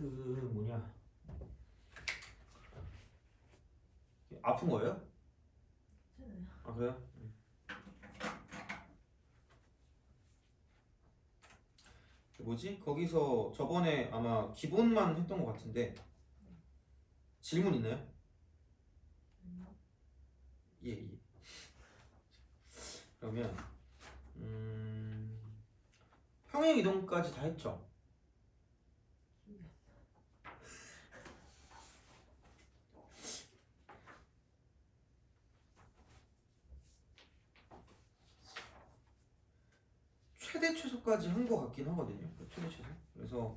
뭐냐 아픈 거예요? 괜찮아요. 아 그래요? 뭐지? 거기서 저번에 아마 기본만 했던 것 같은데 질문 있나요? 아니요. 예, 예. 그러면 평행 이동까지 다 했죠? 최대 최소까지 한 것 같긴 하거든요. 최대 최소. 그래서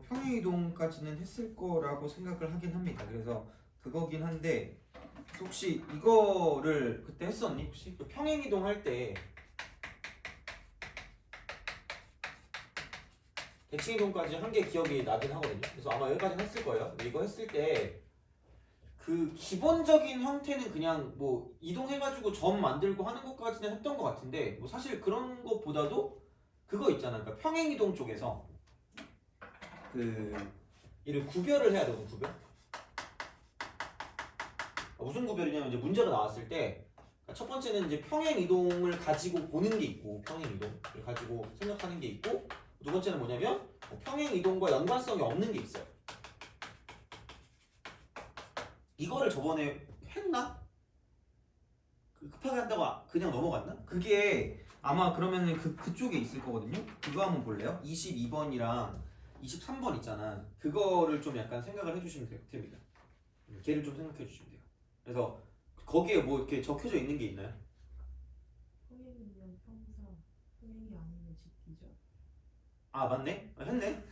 평행 이동까지는 했을 거라고 생각을 하긴 합니다. 그래서 그거긴 한데 혹시 이거를 그때 했었니? 혹시 그 평행 이동 할 때 대칭 이동까지 한 게 기억이 나긴 하거든요. 그래서 아마 여기까지는 했을 거예요. 근데 이거 했을 때 그 기본적인 형태는 그냥 뭐 이동해가지고 점 만들고 하는 것까지는 했던 것 같은데 뭐 사실 그런 것보다도 그거 있잖아. 그러니까 평행 이동 쪽에서 그 이를 구별을 해야 되거든. 구별. 무슨 구별이냐면 이제 문제가 나왔을 때 첫 번째는 이제 평행 이동을 가지고 보는 게 있고 평행 이동을 가지고 생각하는 게 있고 두 번째는 뭐냐면 평행 이동과 연관성이 없는 게 있어요. 이거를 저번에 했나? 급하게 한다고 그냥 넘어갔나? 그게 아마 그러면은 그쪽에 있을 거거든요. 그거 한번 볼래요? 22번이랑 23번 있잖아. 그거를 좀 약간 생각을 해주시면 됩니다. 걔를 좀 생각해 주시면 돼요. 그래서 거기에 뭐 이렇게 적혀져 있는 게 있나요? 평행이면 평사, 평행이 아니면 직기죠. 아 맞네? 했네?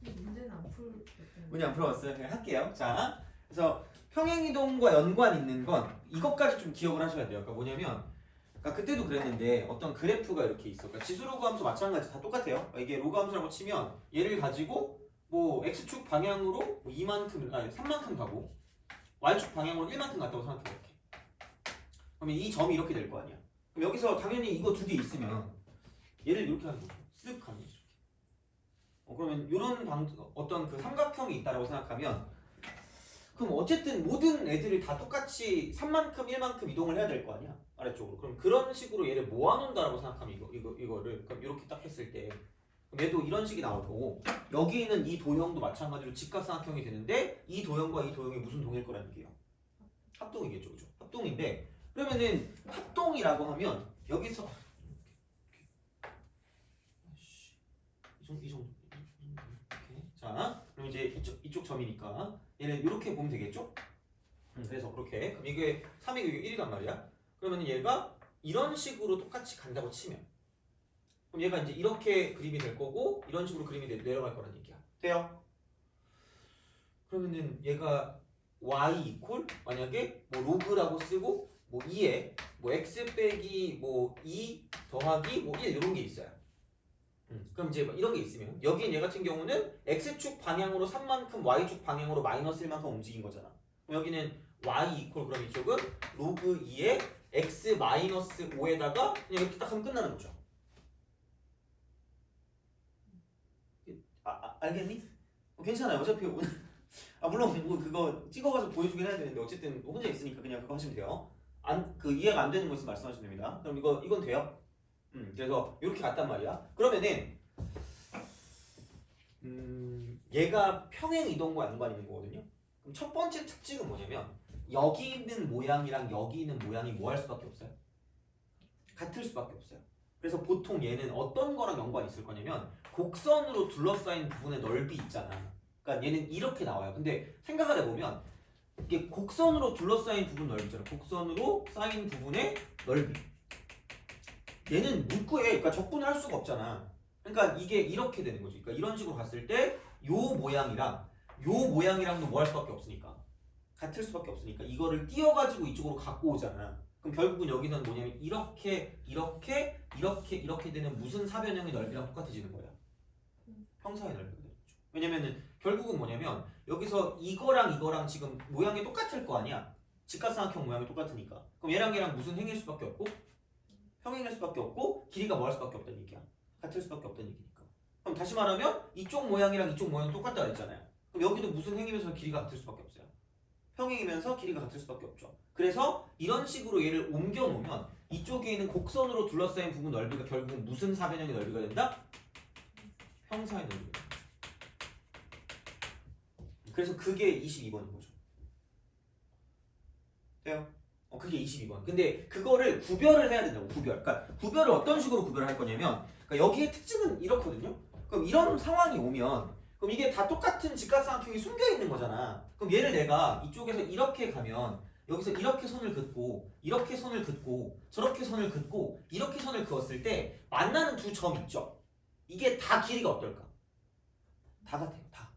근데 문제는 안 풀었던 문제 안 풀어봤어요? 그냥 할게요. 자, 그래서 평행이동과 연관 있는 건 이것까지 좀 기억을 하셔야 돼요. 그러니까 뭐냐면 그러니까 그때도 그랬는데 어떤 그래프가 이렇게 있어. 그러니까 지수로그 함수 마찬가지 다 똑같아요. 이게 로그 함수라고 치면 얘를 가지고 뭐 x축 방향으로 뭐 2만큼, 아니 3만큼 가고 y축 방향으로 1만큼 갔다고 생각해 이렇게. 그러면 이 점이 이렇게 될 거 아니야. 그럼 여기서 당연히 이거 두 개 있으면 얘를 이렇게 하는 거죠. 쓱 하는 거죠. 그러면 이런 어떤 그 삼각형이 있다라고 생각하면 그럼 어쨌든 모든 애들이 다 똑같이 3만큼 1만큼 이동을 해야 될 거 아니야 아래쪽으로. 그럼 그런 식으로 얘를 모아놓는다라고 생각하면 이거를 그럼 이렇게 딱 했을 때 그럼 얘도 이런 식이 나올 거고 여기 있는 이 도형도 마찬가지로 직각삼각형이 되는데 이 도형과 이 도형이 무슨 동일 거라는 얘기예요? 합동이겠죠, 그죠? 합동인데 그러면은 합동이라고 하면 여기서 이 정도 이렇게. 자, 그럼 이제 이쪽 점이니까 얘는 이렇게 보면 되겠죠? 그래서 그렇게 그럼 이게 3이고 이게 1이란 말이야. 그러면 얘가 이런 식으로 똑같이 간다고 치면 그럼 얘가 이제 이렇게 그림이 될 거고 이런 식으로 그림이 내려갈 거란 얘기야. 돼요? 그러면은 얘가 y 이퀄 만약에 뭐 로그라고 쓰고 뭐 2에 뭐 x 빼기 뭐 2 더하기 뭐 1 이런 게 있어요. 그럼 이제 이런 게 있으면 여긴 얘 같은 경우는 x축 방향으로 3만큼 y축 방향으로 마이너스 1만큼 움직인 거잖아. 그럼 여기는 y 이퀄 그럼 이쪽은 로그 2에 x 마이너스 5에다가 그냥 이렇게 딱 하면 끝나는 거죠. 알겠니? 괜찮아요. 어차피 오늘 물론 뭐 그거 찍어가서 보여주긴 해야 되는데 어쨌든 혼자 있으니까 그냥 그거 하시면 돼요. 그 이해가 안 되는 거 있으면 말씀하시면 됩니다. 그럼 이건 돼요? 그래서 이렇게 갔단 말이야. 그러면은 얘가 평행 이동과 연관이 있는 거거든요. 그럼 첫 번째 특징은 뭐냐면 여기 있는 모양이랑 여기 있는 모양이 뭐 할 수밖에 없어요? 같을 수밖에 없어요. 그래서 보통 얘는 어떤 거랑 연관이 있을 거냐면 곡선으로 둘러싸인 부분의 넓이 있잖아. 그러니까 얘는 이렇게 나와요. 근데 생각을 해보면 이게 곡선으로 둘러싸인 부분 넓이 있잖아. 곡선으로 쌓인 부분의 넓이. 얘는 문구에 그러니까 적분을 할 수가 없잖아. 그러니까 이게 이렇게 되는 거지. 그러니까 이런 식으로 갔을 때 요 모양이랑도 뭐 할 수밖에 없으니까 같을 수밖에 없으니까 이거를 띄어가지고 이쪽으로 갖고 오잖아. 그럼 결국은 여기는 뭐냐면 이렇게 되는 무슨 사변형의 넓이랑 똑같아지는 거야. 평사의 넓이가 되는 거죠. 왜냐면은 결국은 뭐냐면 여기서 이거랑 지금 모양이 똑같을 거 아니야. 직각삼각형 모양이 똑같으니까. 그럼 얘랑 무슨 행일 수밖에 없고 평행일 수밖에 없고 길이가 뭐 할 수밖에 없다는 얘기야. 같을 수밖에 없다는 얘기니까. 그럼 다시 말하면 이쪽 모양이랑 이쪽 모양 똑같다 그랬잖아요. 그럼 여기도 무슨 행이면서 길이가 같을 수밖에 없어요. 평행이면서 길이가 같을 수밖에 없죠. 그래서 이런 식으로 얘를 옮겨 놓으면 이쪽에 있는 곡선으로 둘러싸인 부분 넓이가 결국은 무슨 사변형의 넓이가 된다? 평사의 넓이가 된다. 그래서 그게 22번인 거죠. 돼요? 그게 22번. 근데 그거를 구별을 해야 된다고, 구별. 그러니까 구별을 어떤 식으로 구별할 거냐면, 그러니까 여기의 특징은 이렇거든요. 그럼 이런 상황이 오면, 그럼 이게 다 똑같은 직각삼각형이 숨겨 있는 거잖아. 그럼 얘를 내가 이쪽에서 이렇게 가면, 여기서 이렇게 선을 긋고, 이렇게 선을 긋고, 저렇게 선을 긋고, 이렇게 선을 그었을 때 만나는 두 점 있죠. 이게 다 길이가 어떨까? 다 같아요, 다.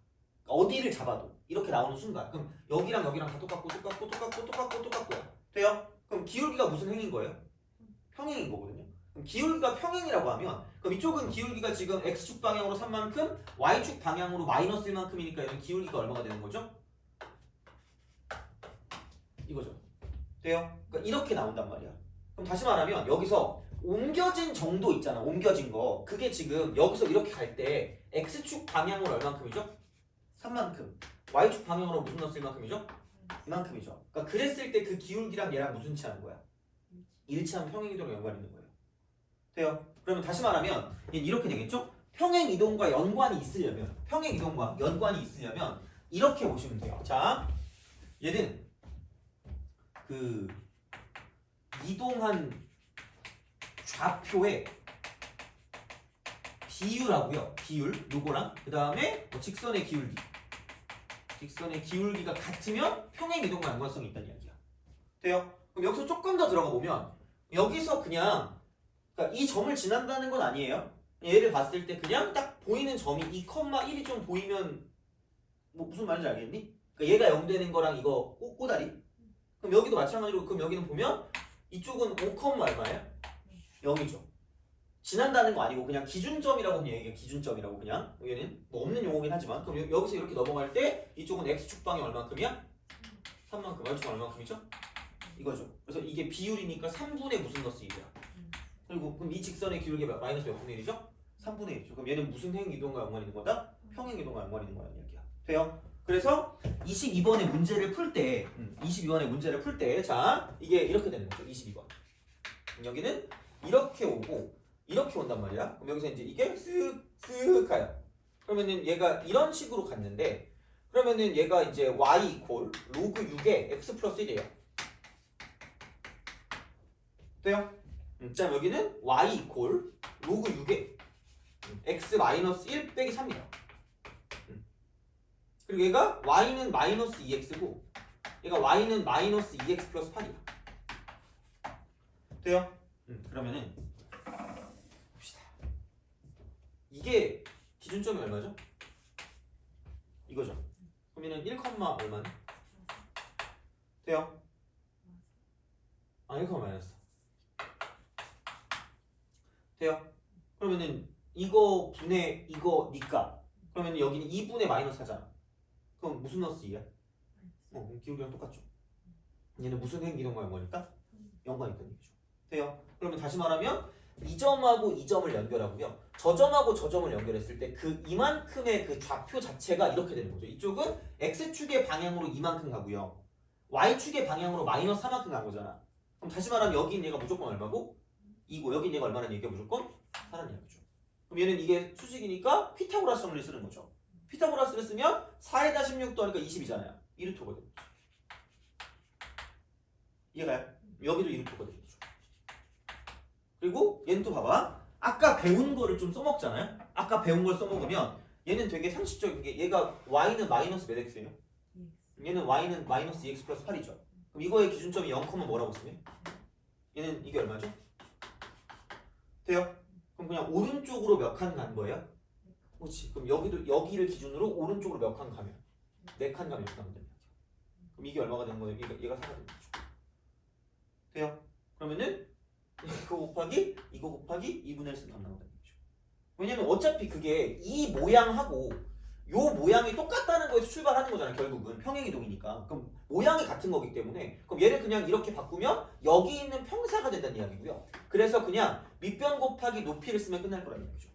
그러니까 어디를 잡아도 이렇게 나오는 순간, 그럼 여기랑 여기랑 다 똑같고, 똑같고, 똑같고, 똑같고, 똑같고요. 돼요? 그럼 기울기가 무슨 행인 거예요? 평행인 거거든요. 그럼 기울기가 평행이라고 하면, 그럼 이쪽은 기울기가 지금 x축 방향으로 3만큼, y축 방향으로 마이너스 1만큼이니까 얘는 기울기가 얼마가 되는 거죠? 이거죠. 돼요? 그러니까 이렇게 나온단 말이야. 그럼 다시 말하면 여기서 옮겨진 정도 있잖아. 옮겨진 거. 그게 지금 여기서 이렇게 갈 때 x축 방향으로 얼만큼이죠? 3만큼. y축 방향으로 무슨 넣었을 만큼이죠? 이만큼이죠. 그러니까 그랬을 때 그 기울기랑 얘랑 무슨 치하는 거야? 일치한 평행이동과 연관이 있는 거예요. 돼요? 그러면 다시 말하면 얘는 이렇게 되겠죠? 평행이동과 연관이 있으려면, 평행이동과 연관이 있으려면 이렇게 보시면 돼요. 자, 얘는 그 이동한 좌표의 비율하고요. 비율, 요거랑 그 다음에 직선의 기울기. 직선의 기울기가 같으면 평행이동과 연관성이 있다는 이야기야. 돼요? 그럼 여기서 조금 더 들어가 보면 여기서 그냥 그러니까 이 점을 지난다는 건 아니에요. 얘를 봤을 때 그냥 딱 보이는 점이 2,1이 좀 보이면 뭐 무슨 말인지 알겠니? 그러니까 얘가 0 되는 거랑 이거 꼬다리. 그럼 여기도 마찬가지로 그럼 여기는 보면 이쪽은 5, 얼마예요? 0이죠. 지난다는 거 아니고 그냥 기준점이라고 그냥 얘기해. 기준점이라고 그냥 여기는 뭐 없는 용어긴 하지만 그럼 여기서 이렇게 넘어갈 때 이쪽은 x축 방이 얼만큼이야? 3만큼. y축 얼만큼이죠? 이거죠. 그래서 이게 비율이니까 3분의 무슨 넣스 1이야. 그리고 그럼 이 직선의 기울기가 마이너스 몇 분의 1이죠? 3분의 1이죠. 그럼 얘는 무슨 행이동과 연관이 있는 거다? 평행이동과 연관이 있는 거라는 이야기야. 돼요? 그래서 22번의 문제를 풀 때, 22번의 문제를 풀 때, 자 이게 이렇게 되는 거죠. 22번. 여기는 이렇게 오고 이렇게 온단 말이야. 그럼 여기서 이제 이게 쓱쓱 가요. 그러면은 얘가 이런 식으로 갔는데, 그러면은 얘가 이제 y 이퀄 로그 6에 x 플러스 1이에요. 돼요? 자 여기는 y 이퀄 로그 6에 x 마이너스 1 빼기 3이에요. 그리고 얘가 y는 마이너스 2x고 얘가 y는 마이너스 2x 플러스 8이야. 돼요? 그러면은 봅시다. 이게 기준점이 얼마죠? 이거죠. 그러면은 1, 얼마네? 돼요? 아 1, 마이너스. 돼요? 그러면은 이거 분의 이거니까 그러면 여기는 2분의 마이너스 하잖아. 그럼 무슨 넣스 2야? 기울기랑 똑같죠. 얘는 무슨 행기동과 연관일까? 연관이 있다는 얘기죠. 돼요? 그러면 다시 말하면 이 점하고 이 점을 연결하고요. 저 점하고 저 점을 연결했을 때 그 이만큼의 그 좌표 자체가 이렇게 되는 거죠. 이쪽은 x축의 방향으로 이만큼 가고요. y축의 방향으로 마이너스 4만큼 간 거잖아. 그럼 다시 말하면 여기 있는 얘가 무조건 얼마고? 2고 여기 있는 얘가 얼마라는 얘기가 무조건 4라는 얘기죠. 그럼 얘는 이게 수직이니까 피타고라스 정리를 쓰는 거죠. 피타고라스를 쓰면 4에다 16 더하니까 20이잖아요. 2루트거든. 이해가요? 여기도 2루트거든요. 그리고 얘는 또 봐봐. 아까 배운 거를 좀 써먹잖아요. 아까 배운 걸 써먹으면 얘는 되게 상식적인 게 얘가 y는 마이너스 몇 x예요? 얘는 y는 마이너스 2x 플러스 8이죠. 그럼 이거의 기준점이 0, 뭐라고 쓰면? 얘는 이게 얼마죠? 돼요? 그럼 그냥 오른쪽으로 몇 칸 간 거예요? 그렇지. 그럼 여기도 여기를 기준으로 오른쪽으로 몇 칸 가면? 4칸 가면 이렇게 가면 됩니다. 그럼 이게 얼마가 되는 거예요? 얘가 4가 되는 거죠. 돼요? 그러면은 이거 곱하기 이거 곱하기 2분의 1 쓰면 답 나온다는 얘기죠. 왜냐면 어차피 그게 이 모양하고 요 모양이 똑같다는 거에서 출발하는 거잖아요. 결국은 평행이동이니까. 그럼 모양이 같은 거기 때문에 그럼 얘를 그냥 이렇게 바꾸면 여기 있는 평사가 된다는 이야기고요. 그래서 그냥 밑변 곱하기 높이를 쓰면 끝날 거라는 얘기죠.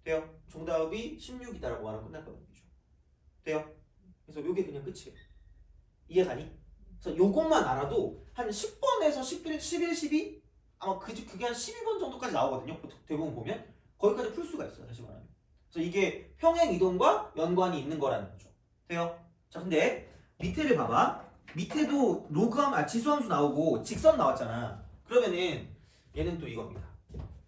돼요? 정답이 16이다라고 말하면 끝날 거거든요. 돼요? 그래서 요게 그냥 끝이에요. 이해가니? 그래서 요것만 알아도 한 10번에서 11, 11, 12? 아마 그게 한 12번 정도까지 나오거든요. 보통 대부분 보면 거기까지 풀 수가 있어요. 다시 말하면. 그래서 이게 평행 이동과 연관이 있는 거라는 거죠. 돼요? 자, 근데 밑에를 봐봐. 밑에도 지수함수 나오고 직선 나왔잖아. 그러면은 얘는 또 이겁니다.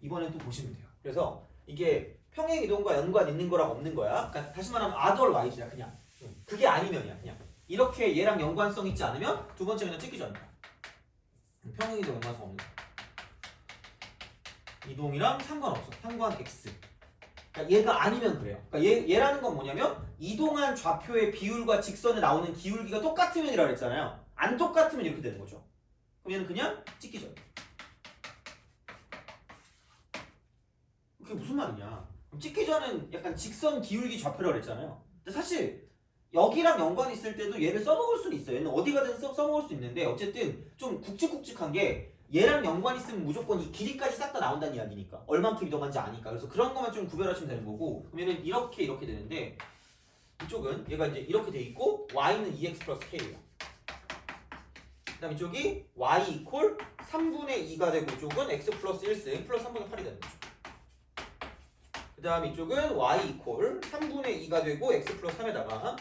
이번엔 또 보시면 돼요. 그래서 이게 평행 이동과 연관 있는 거랑 없는 거야. 그러니까 다시 말하면 아덜 y지야 그냥. 그게 아니면이야 그냥. 이렇게 얘랑 연관성 있지 않으면 두 번째 그냥 찍기죠. 평행 이동 연관성 없는 거. 이동이랑 상관없어. 상관 x. 그러니까 얘가 아니면 그래요. 그러니까 얘라는 건 뭐냐면 이동한 좌표의 비율과 직선에 나오는 기울기가 똑같으면이라고 했잖아요. 안 똑같으면 이렇게 되는 거죠. 그럼 얘는 그냥 찍기죠. 그게 무슨 말이냐? 그럼 찍기 전은 약간 직선 기울기 좌표라고 했잖아요. 근데 사실 여기랑 연관이 있을 때도 얘를 써먹을 수는 있어요. 얘는 어디 가든 써먹을 수 있는데 어쨌든 좀 굵직굵직한 게 얘랑 연관이 있으면 무조건 이 길이까지 싹 다 나온다는 이야기니까 얼만큼 이동한지 아니까. 그래서 그런 것만 좀 구별하시면 되는 거고. 그러면은 이렇게 되는데 이쪽은 얘가 이제 이렇게 돼 있고 y는 2x 플러스 k예요. 그다음 이쪽이 y 이퀄 3분의 2가 되고 이쪽은 x 플러스 1승 플러스 3분의 8이 되는 거죠. 그 다음 이쪽은 y 이퀄 3분의 2가 되고 x 플러스 3에다가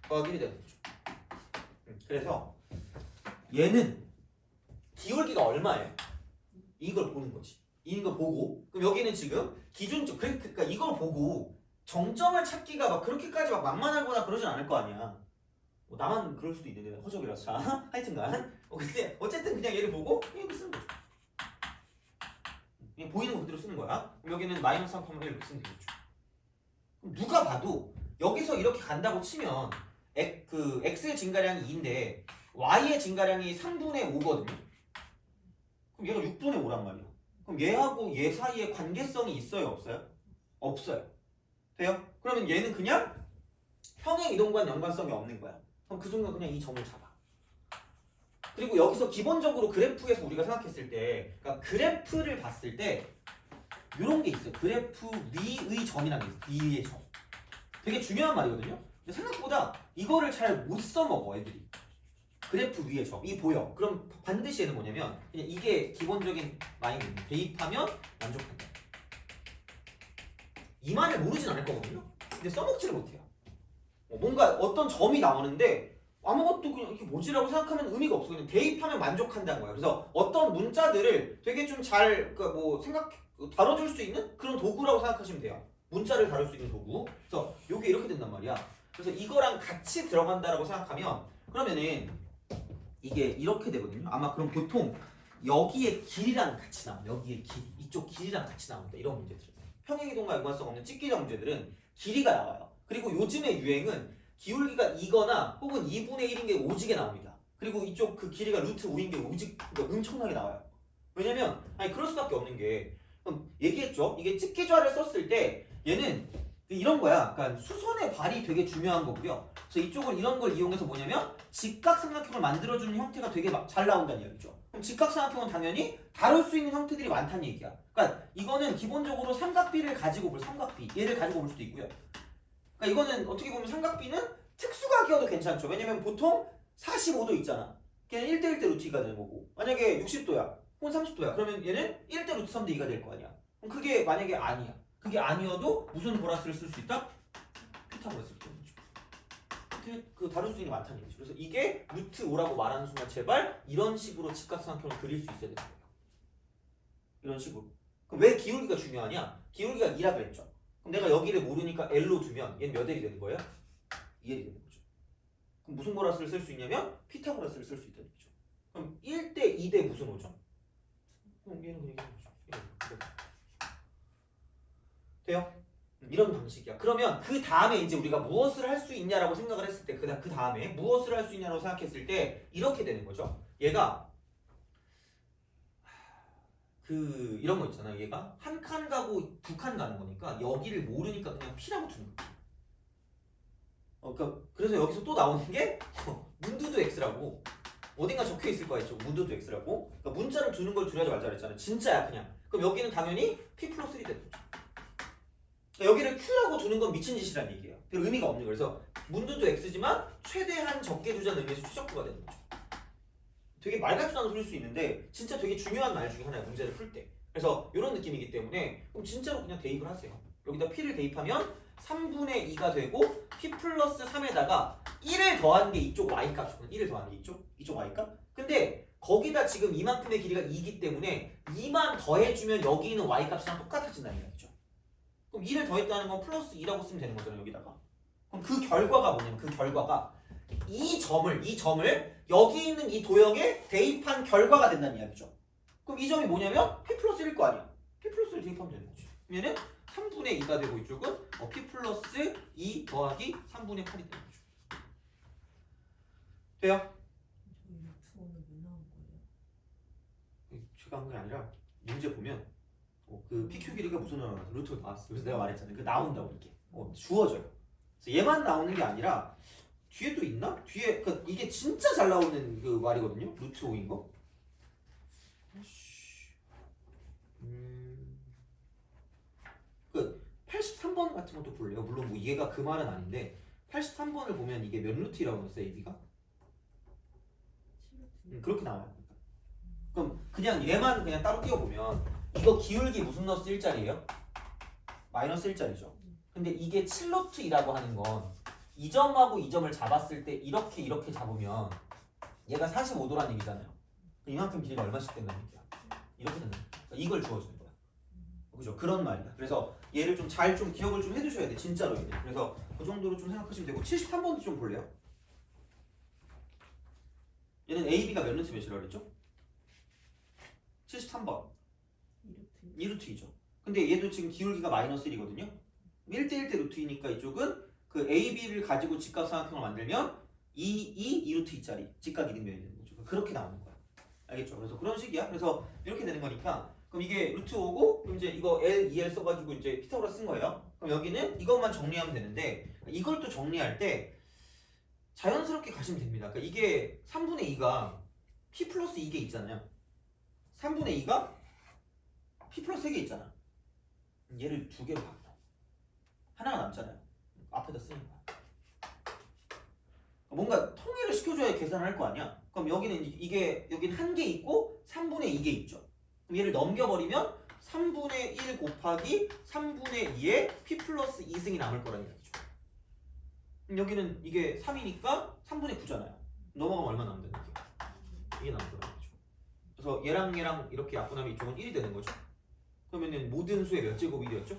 더하기 1이 되는 거죠. 그래서 얘는 기울기가 얼마예요? 이걸 보는 거지. 이걸 보고 그럼 여기는 지금 기준점 그러니까 이걸 보고 정점을 찾기가 막 그렇게까지 막 만만하거나 그러진 않을 거 아니야. 뭐 나만 그럴 수도 있는데 허접이라서 자 하여튼간 근데 어쨌든 그냥 얘를 보고 이렇게 쓰는 거죠. 그냥 보이는 거 그대로 쓰는 거야. 그럼 여기는 마이너스 3,1 이렇게 쓰면 되겠죠. 그럼 누가 봐도 여기서 이렇게 간다고 치면 그 x의 증가량이 2인데 y의 증가량이 3분의 5거든요. 그럼 얘가 6분의 5란 말이야. 그럼 얘하고 얘 사이에 관계성이 있어요, 없어요? 없어요. 돼요? 그러면 얘는 그냥 평행 이동과 연관성이 없는 거야. 그럼 그 순간 그냥 이 점을 잡아. 그리고 여기서 기본적으로 그래프에서 우리가 생각했을 때, 그러니까 그래프를 봤을 때 이런 게 있어요. 그래프 위의 점이라는 게 있어요. 위의 점. 되게 중요한 말이거든요. 근데 생각보다 이거를 잘 못 써먹어 애들이. 그래프 위의 점이 보여. 그럼 반드시 얘는 뭐냐면 그냥 이게 기본적인 마인드입니다. 대입하면 만족한다. 이 말을 모르진 않을 거거든요. 근데 써먹지를 못해요. 뭔가 어떤 점이 나오는데 아무것도 그냥 이게 뭐지라고 생각하면 의미가 없어. 그냥 대입하면 만족한다는 거예요. 그래서 어떤 문자들을 되게 좀 잘 다뤄줄 수 있는 그런 도구라고 생각하시면 돼요. 문자를 다룰 수 있는 도구. 그래서 이게 이렇게 된단 말이야. 그래서 이거랑 같이 들어간다라고 생각하면 그러면은 이게 이렇게 되거든요. 아마 그럼 보통 여기에 길이랑 같이 나와. 여기에 길이. 이쪽 길이랑 같이 나온다. 이런 문제들. 평행이동과 연관성 없는 찍기적 문제들은 길이가 나와요. 그리고 요즘의 유행은 기울기가 2거나 혹은 2분의 1인 게 오지게 나옵니다. 그리고 이쪽 그 길이가 루트 5인 게 그러니까 엄청나게 나와요. 왜냐면 그럴 수밖에 없는 게 얘기했죠. 이게 찍기좌를 썼을 때 얘는 이런 거야. 그러니까 수선의 발이 되게 중요한 거고요. 그래서 이쪽은 이런 걸 이용해서 뭐냐면 직각삼각형을 만들어주는 형태가 되게 잘 나온다는 얘기죠. 그럼 직각삼각형은 당연히 다룰 수 있는 형태들이 많다는 얘기야. 그러니까 이거는 기본적으로 삼각비를 가지고 삼각비 얘를 가지고 볼 수도 있고요. 그러니까 이거는 어떻게 보면 삼각비는 특수각이어도 괜찮죠. 왜냐면 보통 45도 있잖아. 걔는 1대1대 루트 2가 되는 거고 만약에 60도야 혹은 30도야 그러면 얘는 1대 루트 3대 2가 될 거 아니야. 그럼 그게 만약에 아니야. 그게 아니어도 무슨 보라스를 쓸 수 있다? 피타고라스를 쓰는 거죠. 그 다룰 수 있는 게 많다는 얘기죠. 그래서 이게 루트 5라고 말하는 순간 제발 이런 식으로 직각삼각형을 그릴 수 있어야 되는 거예요. 이런 식으로. 그럼 왜 기울기가 중요하냐? 기울기가 2라 그랬죠. 그럼 내가 여기를 모르니까 L로 두면 얘는 몇 L이 되는 거예요? 2L이 되는 거죠. 그럼 무슨 보라스를 쓸 수 있냐면 피타고라스를 쓸 수 있다는 얘기죠. 그럼 1대 2대 무슨 5점? 그럼 얘는 그냥 이거죠. 돼요? 이런 방식이야. 그러면 그 다음에 이제 우리가 무엇을 할 수 있냐라고 생각을 했을 때 그 다음에 무엇을 할 수 있냐라고 생각했을 때 이렇게 되는 거죠. 얘가 이런 거 있잖아. 얘가 한 칸 가고 두 칸 가는 거니까 여기를 모르니까 그냥 P라고 두는 거야. 그래서 여기서 또 나오는 게 문두두 X라고 어딘가 적혀 있을 거야. 있죠. 문두두 X라고. 그러니까 문자를 두는 걸 두려지 말자 그랬잖아. 진짜야 그냥. 그럼 여기는 당연히 P 플러스 1이 되는 거죠. 여기를 Q라고 두는 건 미친 짓이라는 얘기예요. 별 의미가 없는 거예요. 그래서 문두도 X지만 최대한 적게 두자는 의미에서 최적수가 되는 거죠. 되게 말 같지도 않은 소리일 수 있는데 진짜 되게 중요한 말 중에 하나예요. 문제를 풀 때. 그래서 이런 느낌이기 때문에 그럼 진짜로 그냥 대입을 하세요. 여기다 P를 대입하면 3분의 2가 되고 P 플러스 3에다가 1을 더한 게 이쪽 Y값이거든요. 1을 더한 게 이쪽 Y값. 근데 거기다 지금 이만큼의 길이가 2이기 때문에 2만 더해주면 여기 있는 Y값이랑 똑같아진다는 얘기죠. 그럼 2를 더했다는 건 플러스 2라고 쓰면 되는 거잖아요. 여기다가. 그럼 그 결과가 뭐냐면 그 결과가 이 점을 여기 있는 이 도형에 대입한 결과가 된다는 이야기죠. 그럼 이 점이 뭐냐면 P 플러스 1일 거 아니야. P 플러스 1 대입하면 되는 거죠. 그러면은 3분의 2가 되고 이쪽은 P 플러스 2 더하기 3분의 8이 되는 거죠. 돼요? 저희 루트 5는 왜 나온 거예요? 제가 한 게 아니라 문제 보면 그 PQ 길이가 무슨 나와서 루트가 나왔어. 그래서 내가 말했잖아요. 그 나온다고 이렇게 주어져요. 그래서 얘만 나오는 게 아니라 뒤에 또 있나? 뒤에 이게 진짜 잘 나오는 그 말이거든요. 루트 5인 거. 그 83번 같은 것도 볼래요. 물론 뭐 얘가 그 말은 아닌데 83번을 보면 이게 몇 루트라고 했어요, AB가? 7루트. 그렇게 나와요. 그럼 그냥 얘만 그냥 따로 띄워보면 이거 기울기 무슨 넣었어? 1짜리예요? 마이너스 1짜리죠. 근데 이게 7루트이라고 하는 건 이 점하고 이 점을 잡았을 때 이렇게 잡으면 얘가 45도라는 얘기잖아요. 이만큼 길이가 얼마씩 된다는 얘기야. 이렇게 된다는 얘기야. 그러니까 이걸 주어주는 거야. 그죠? 그런 말이다. 그래서 얘를 좀 잘 좀 기억을 좀 해두셔야 돼. 진짜로 얘는. 그래서 그 정도로 좀 생각하시면 되고 73번도 좀 볼래요? 얘는 AB가 몇 루트 몇이라고 그랬죠? 73번 2루트. 2루트이죠. 근데 얘도 지금 기울기가 마이너스 1이거든요. 1대1대 루트이니까 이쪽은 그 AB를 가지고 직각삼각형을 만들면 2루트 2짜리 직각 이등변이 되는 거죠. 그렇게 나오는 거야. 알겠죠? 그래서 그런 식이야. 그래서 이렇게 되는 거니까 그럼 이게 루트 5고 그럼 이제 이거 L, 2L 써가지고 이제 피타고라스 쓴 거예요. 그럼 여기는 이것만 정리하면 되는데 이걸 또 정리할 때 자연스럽게 가시면 됩니다. 그러니까 이게 3분의 2가 P 플러스 2개 있잖아요. 3분의 2가 P 플러스 3개 있잖아. 얘를 두 개로 바꿔. 하나가 남잖아요. 앞에다 쓰는 거야. 뭔가 통일을 시켜줘야 계산을 할 거 아니야. 그럼 여기는 이게 여기는 한 개 있고 3분의 2개 있죠. 그럼 얘를 넘겨버리면 3분의 1 곱하기 3분의 2에 P 플러스 2승이 남을 거라는 얘기죠. 그럼 여기는 이게 3이니까 3분의 9잖아요. 넘어가면 얼마 남는다는 얘기야. 이게 남을 거라는 거죠. 그래서 얘랑 이렇게 약분하면 이쪽은 1이 되는 거죠. 그러면은 모든 수의 몇 제곱이 되었죠?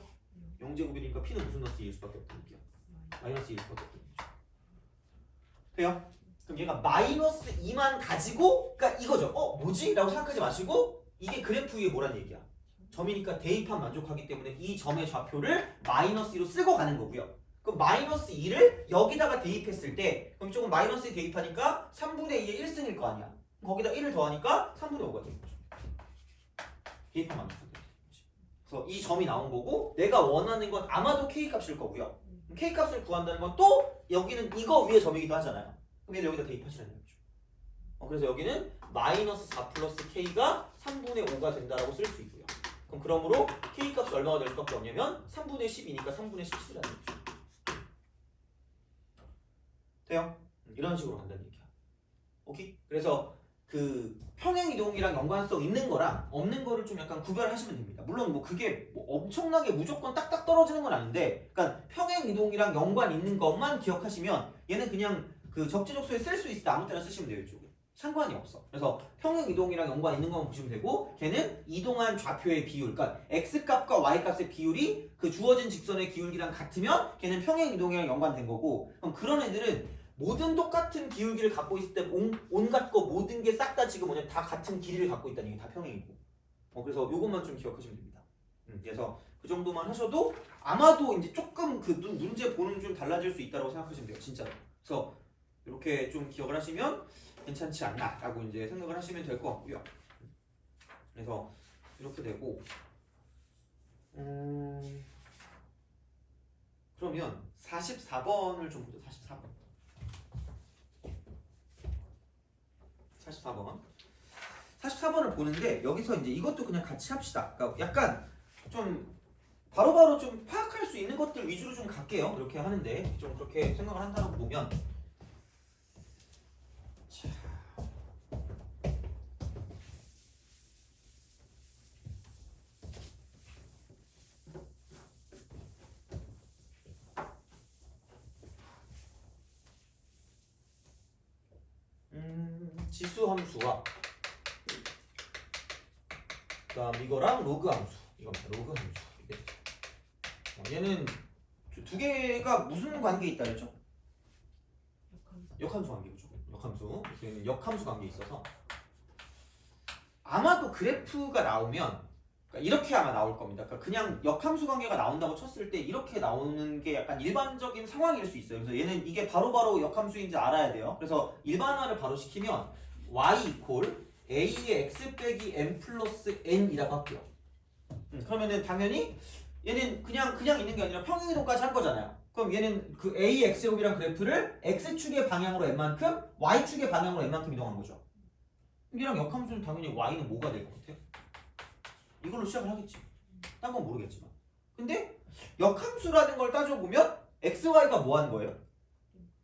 0제곱이니까 P는 무슨 넣었을 1 수밖에 없다는 얘기야. 마이너스 1 수밖에 없다는 얘기죠. 돼요? 그럼 얘가 마이너스 2만 가지고 그러니까 이거죠. 뭐지? 라고 생각하지 마시고 이게 그래프 위에 뭐란 얘기야. 점이니까 대입한 만족하기 때문에 이 점의 좌표를 마이너스 2로 쓰고 가는 거고요. 그럼 마이너스 2를 여기다가 대입했을 때 그럼 조금 마이너스 2 대입하니까 3분의 2의 1승일 거 아니야. 거기다 1을 더하니까 3분의 5가 되는 거죠. 대입한 만족하기 때문에. 그래서 이 점이 나온 거고 내가 원하는 건 아마도 K값일 거고요. K값을 구한다는 건 또 여기는 이거 위에 점이기도 하잖아요. 그럼 얘를 여기다 대입하시라는 거죠. 그래서 여기는 마이너스 4 플러스 K가 3분의 5가 된다라고 쓸 수 있고요. 그러므로 K값이 얼마가 될 수밖에 없냐면 3분의 10이니까 3분의 17이라는 거죠. 돼요? 이런 식으로 간다는 얘기야. 오케이? 그래서 그 평행이동이랑 연관성 있는 거랑 없는 거를 좀 약간 구별하시면 됩니다. 물론 뭐 그게 뭐 엄청나게 무조건 딱딱 떨어지는 건 아닌데 그러니까 평행이동이랑 연관 있는 것만 기억하시면 얘는 그냥 그 적재적소에 쓸 수 있을 때 아무 때나 쓰시면 돼요. 이쪽은 상관이 없어. 그래서 평행이동이랑 연관 있는 것만 보시면 되고 걔는 이동한 좌표의 비율 그러니까 X값과 Y값의 비율이 그 주어진 직선의 기울기랑 같으면 걔는 평행이동이랑 연관된 거고 그럼 그런 애들은 모든 똑같은 기울기를 갖고 있을 때 온갖 거 모든 게 싹 다 지금 뭐냐 다 같은 길이를 갖고 있다는 게 다 평행이고 그래서 요것만 좀 기억하시면 됩니다. 그래서 그 정도만 하셔도 아마도 이제 조금 그 문제 보는 좀 달라질 수 있다고 생각하시면 돼요. 진짜로. 그래서 이렇게 좀 기억을 하시면 괜찮지 않나 라고 이제 생각을 하시면 될 것 같고요. 그래서 이렇게 되고 그러면 44번을 좀 보죠. 44번을 보는데 여기서 이제 이것도 그냥 같이 합시다. 그러니까 약간 좀 바로바로 좀 파악할 수 있는 것들 위주로 좀 갈게요. 이렇게 하는데 좀 그렇게 생각을 한다고 보면 자. 지수 함수와 그다음 이거랑 로그 함수 이겁니다. 로그 함수 이게 되죠. 얘는 두 개가 무슨 관계에 있다 그랬죠? 역함수 관계죠. 역함수. 그래서 얘는 역함수 관계에 있어서 아마도 그래프가 나오면 그러니까 이렇게 아마 나올 겁니다. 그러니까 그냥 역함수 관계가 나온다고 쳤을 때 이렇게 나오는 게 약간 일반적인 상황일 수 있어요. 그래서 얘는 이게 바로바로 역함수인지 알아야 돼요. 그래서 일반화를 바로 시키면 y 이퀄 a의 x 빼기 n 플러스 n이라고 할게요. 그러면은 당연히 얘는 그냥 있는 게 아니라 평행이동까지 한 거잖아요. 그럼 얘는 그 a x제곱이란 그래프를 x축의 방향으로 n만큼 y축의 방향으로 n만큼 이동한 거죠. 그럼 얘랑 역함수는 당연히 y는 뭐가 될 것 같아요? 이걸로 시작을 하겠지. 딴 건 모르겠지만. 근데 역함수라는 걸 따져보면 xy가 뭐 하는 거예요?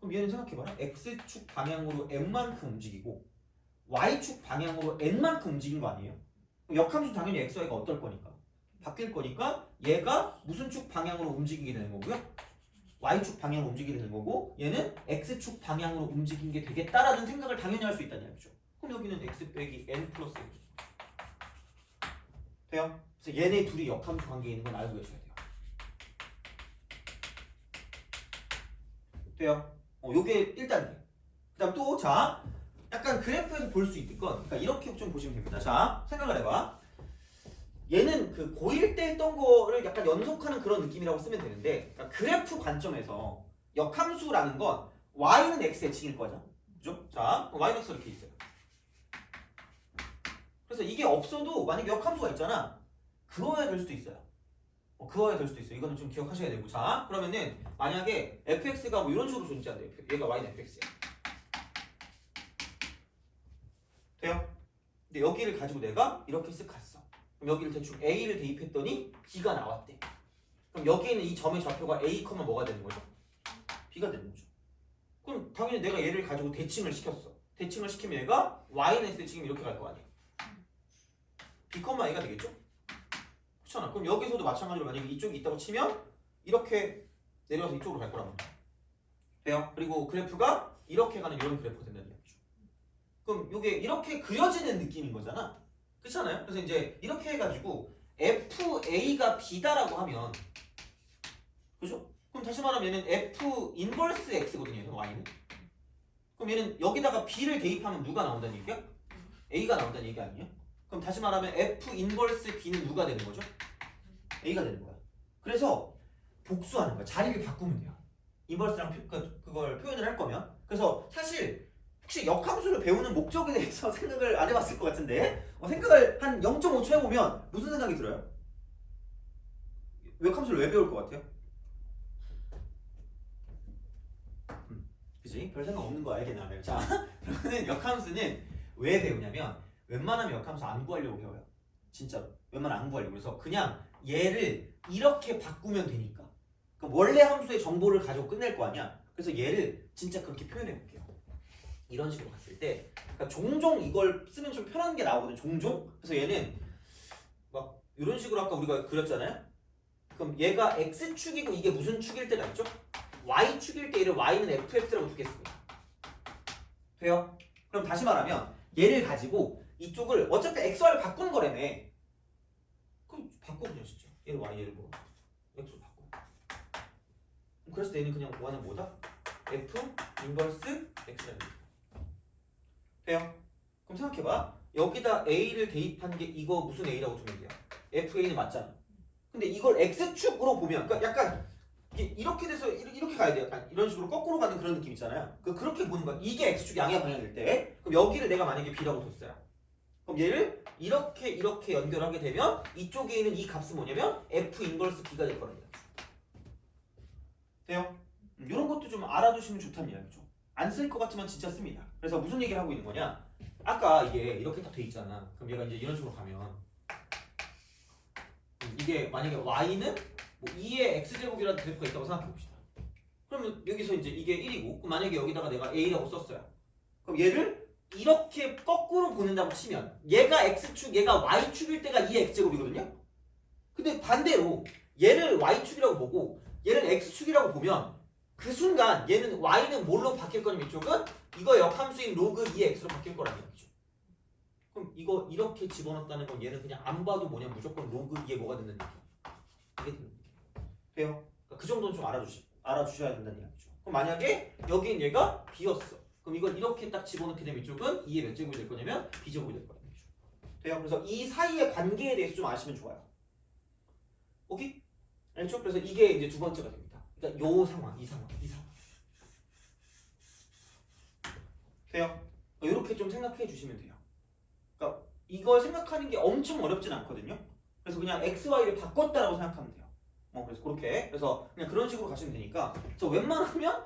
그럼 얘는 생각해봐라. x축 방향으로 n만큼 움직이고 y축 방향으로 n만큼 움직인 거 아니에요? 그럼 역함수 당연히 xy가 어떨 거니까? 바뀔 거니까 얘가 무슨 축 방향으로 움직이게 되는 거고요? y축 방향으로 움직이게 되는 거고 얘는 x축 방향으로 움직이는 게 되겠다라는 생각을 당연히 할 수 있다는 얘기죠. 그럼 여기는 x 빼기 n 플러스 n 돼요? 그래서 얘네 둘이 역함수 관계에 있는 건 알고 계셔야 돼요. 돼요? 요게 1단계. 그 다음 또 자 약간 그래프에서 볼 수 있는 건 그러니까 이렇게 좀 보시면 됩니다. 자 생각을 해봐. 얘는 그 고1 때 했던 거를 약간 연속하는 그런 느낌이라고 쓰면 되는데 그러니까 그래프 관점에서 역함수라는 건 y는 x의 칭일 거죠. 그죠? 자 y는 x 이렇게 있어요. 그래서 이게 없어도 만약에 역함수가 있잖아. 그거야 될 수도 있어요. 그거야 될 수도 있어요. 이거는 좀 기억하셔야 되고 자 그러면은 만약에 fx가 뭐 이런 식으로 존재한대요. 얘가 y는 fx야. 돼요? 근데 여기를 가지고 내가 이렇게 쓱 갔어. 그럼 여기를 대충 a를 대입했더니 b가 나왔대. 그럼 여기에 있는 이 점의 좌표가 a, 뭐가 되는 거죠? b가 되는 거죠. 그럼 당연히 내가 얘를 가지고 대칭을 시켰어. 대칭을 시키면 얘가 y는 x의 지금 이렇게 갈 거 아니야. b, a가 되겠죠? 그렇잖아. 그럼 여기서도 마찬가지로 만약에 이쪽이 있다고 치면 이렇게 내려와서 이쪽으로 갈 거란 말이야. 돼요? 그리고 그래프가 이렇게 가는 이런 그래프가 된다는 얘기죠. 그럼 이게 이렇게 그려지는 느낌인 거잖아. 그렇잖아요? 그래서 이제 이렇게 해가지고 FA가 B다라고 하면 그죠? 그럼 다시 말하면 얘는 F 인버스 X거든요. 얘는 Y는. 그럼 얘는 여기다가 B를 대입하면 누가 나온다는 얘기야? A가 나온다는 얘기 아니에요? 그럼 다시 말하면 F 인버스 B는 누가 되는 거죠? A가 되는 거야. 그래서 복수하는 거야. 자리를 바꾸면 돼요. 인버스랑 그걸 표현을 할 거면. 그래서 사실 혹시 역함수를 배우는 목적에 대해서 생각을 안 해봤을 것 같은데 생각을 한 0.5초 해보면 무슨 생각이 들어요? 역함수를 왜 배울 것 같아요? 그치? 별 생각 없는 거 알겠나? 자 그러면 역함수는 왜 배우냐면 웬만하면 역함수 안 구하려고 배워요. 진짜로 웬만하면 안 구하려고. 그래서 그냥 얘를 이렇게 바꾸면 되니까. 그럼 원래 함수의 정보를 가지고 끝낼 거 아니야. 그래서 얘를 진짜 그렇게 표현해 볼게요. 이런 식으로 갔을 때 그러니까 종종 이걸 쓰면 좀 편한 게 나오거든. 종종. 그래서 얘는 막 이런 식으로 아까 우리가 그렸잖아요. 그럼 얘가 x축이고 이게 무슨 축일 때가 있죠? y축일 때 얘를 y는 fx라고 두겠습니다. 돼요? 그럼 다시 말하면 얘를 가지고 이쪽을 어차피 xy를 바꾸는 거라며. 그럼 바꿔 그냥 진짜. 얘를 y 얘를 뭐 x로 바꿔. 그래서 얘는 그냥 y는 뭐다? f 인버스 x라는 거야. 돼요? 그럼 생각해봐. 여기다 a를 대입한 게 이거 무슨 a라고 두면 돼요? fa는 맞잖아. 근데 이걸 x축으로 보면 그러니까 약간 이렇게 돼서 이렇게 가야 돼요. 약간 이런 식으로 거꾸로 가는 그런 느낌 있잖아요. 그렇게 보는 거야. 이게 x축 양의 방향일 때. 그럼 여기를 내가 만약에 b라고 뒀어요. 그럼 얘를 이렇게 연결하게 되면 이쪽에 있는 이 값은 뭐냐면 f 인버스 b가 될 거랍니다. 돼요? 이런 것도 좀 알아두시면 좋다는 이야기죠. 안 쓸 것 같지만 진짜 씁니다. 그래서 무슨 얘기를 하고 있는 거냐? 아까 이게 이렇게 딱 돼 있잖아. 그럼 얘가 이제 이런 식으로 가면 이게 만약에 y는 뭐 2의 x제곱이라는 그래프가 있다고 생각해 봅시다. 그러면 여기서 이제 이게 1이고 만약에 여기다가 내가 a라고 썼어요. 그럼 얘를 이렇게 거꾸로 보낸다고 치면 얘가 x축 얘가 y축일 때가 2의 x제곱이거든요. 근데 반대로 얘를 y축이라고 보고 얘를 x축이라고 보면 그 순간 얘는 y는 뭘로 바뀔 거냐면 이쪽은 이거 역함수인 로그 2의 x로 바뀔 거라는 얘기죠. 그럼 이거 이렇게 집어넣었다는 건 얘는 그냥 안 봐도 뭐냐 무조건 로그 2에 뭐가 된다는 얘기야. 이게 되는 얘기예요. 돼요? 그러니까 그 정도는 좀 알아주셔야 된다는 얘기죠. 그럼 만약에 여긴 얘가 b였어. 그럼 이걸 이렇게 딱 집어넣게 되면 이쪽은 2의 몇 제곱이 될 거냐면 b제곱이 될 거라는 얘기죠. 돼요? 그래서 이 사이의 관계에 대해서 좀 아시면 좋아요. 오케이? 알죠? 그래서 이게 이제 두 번째가 됩니다. 그러니까 요 상황, 이 상황. 돼요? 이렇게 좀 생각해 주시면 돼요. 그러니까 이걸 생각하는 게 엄청 어렵진 않거든요. 그래서 그냥 x, y를 바꿨다라고 생각하면 돼요. 그래서 그렇게 그래서 그냥 그런 식으로 가시면 되니까. 그래서 웬만하면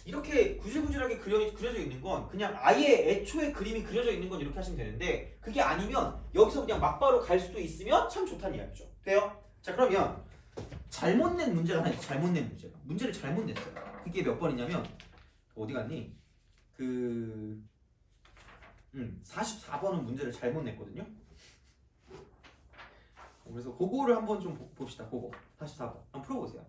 이렇게 구질구질하게 그려져 있는 건 그냥 아예 애초에 그림이 그려져 있는 건 이렇게 하시면 되는데 그게 아니면 여기서 그냥 막바로 갈 수도 있으면 참 좋다는 이야기죠. 돼요? 자 그러면 잘못 낸 문제가 하나 있어요. 잘못 낸 문제가. 문제를 잘못 냈어요. 그게 몇 번이냐면 어디 갔니? 44번은 문제를 잘못 냈거든요. 그래서 그거를 한번 좀 봅시다. 그거 44번 한번 풀어보세요.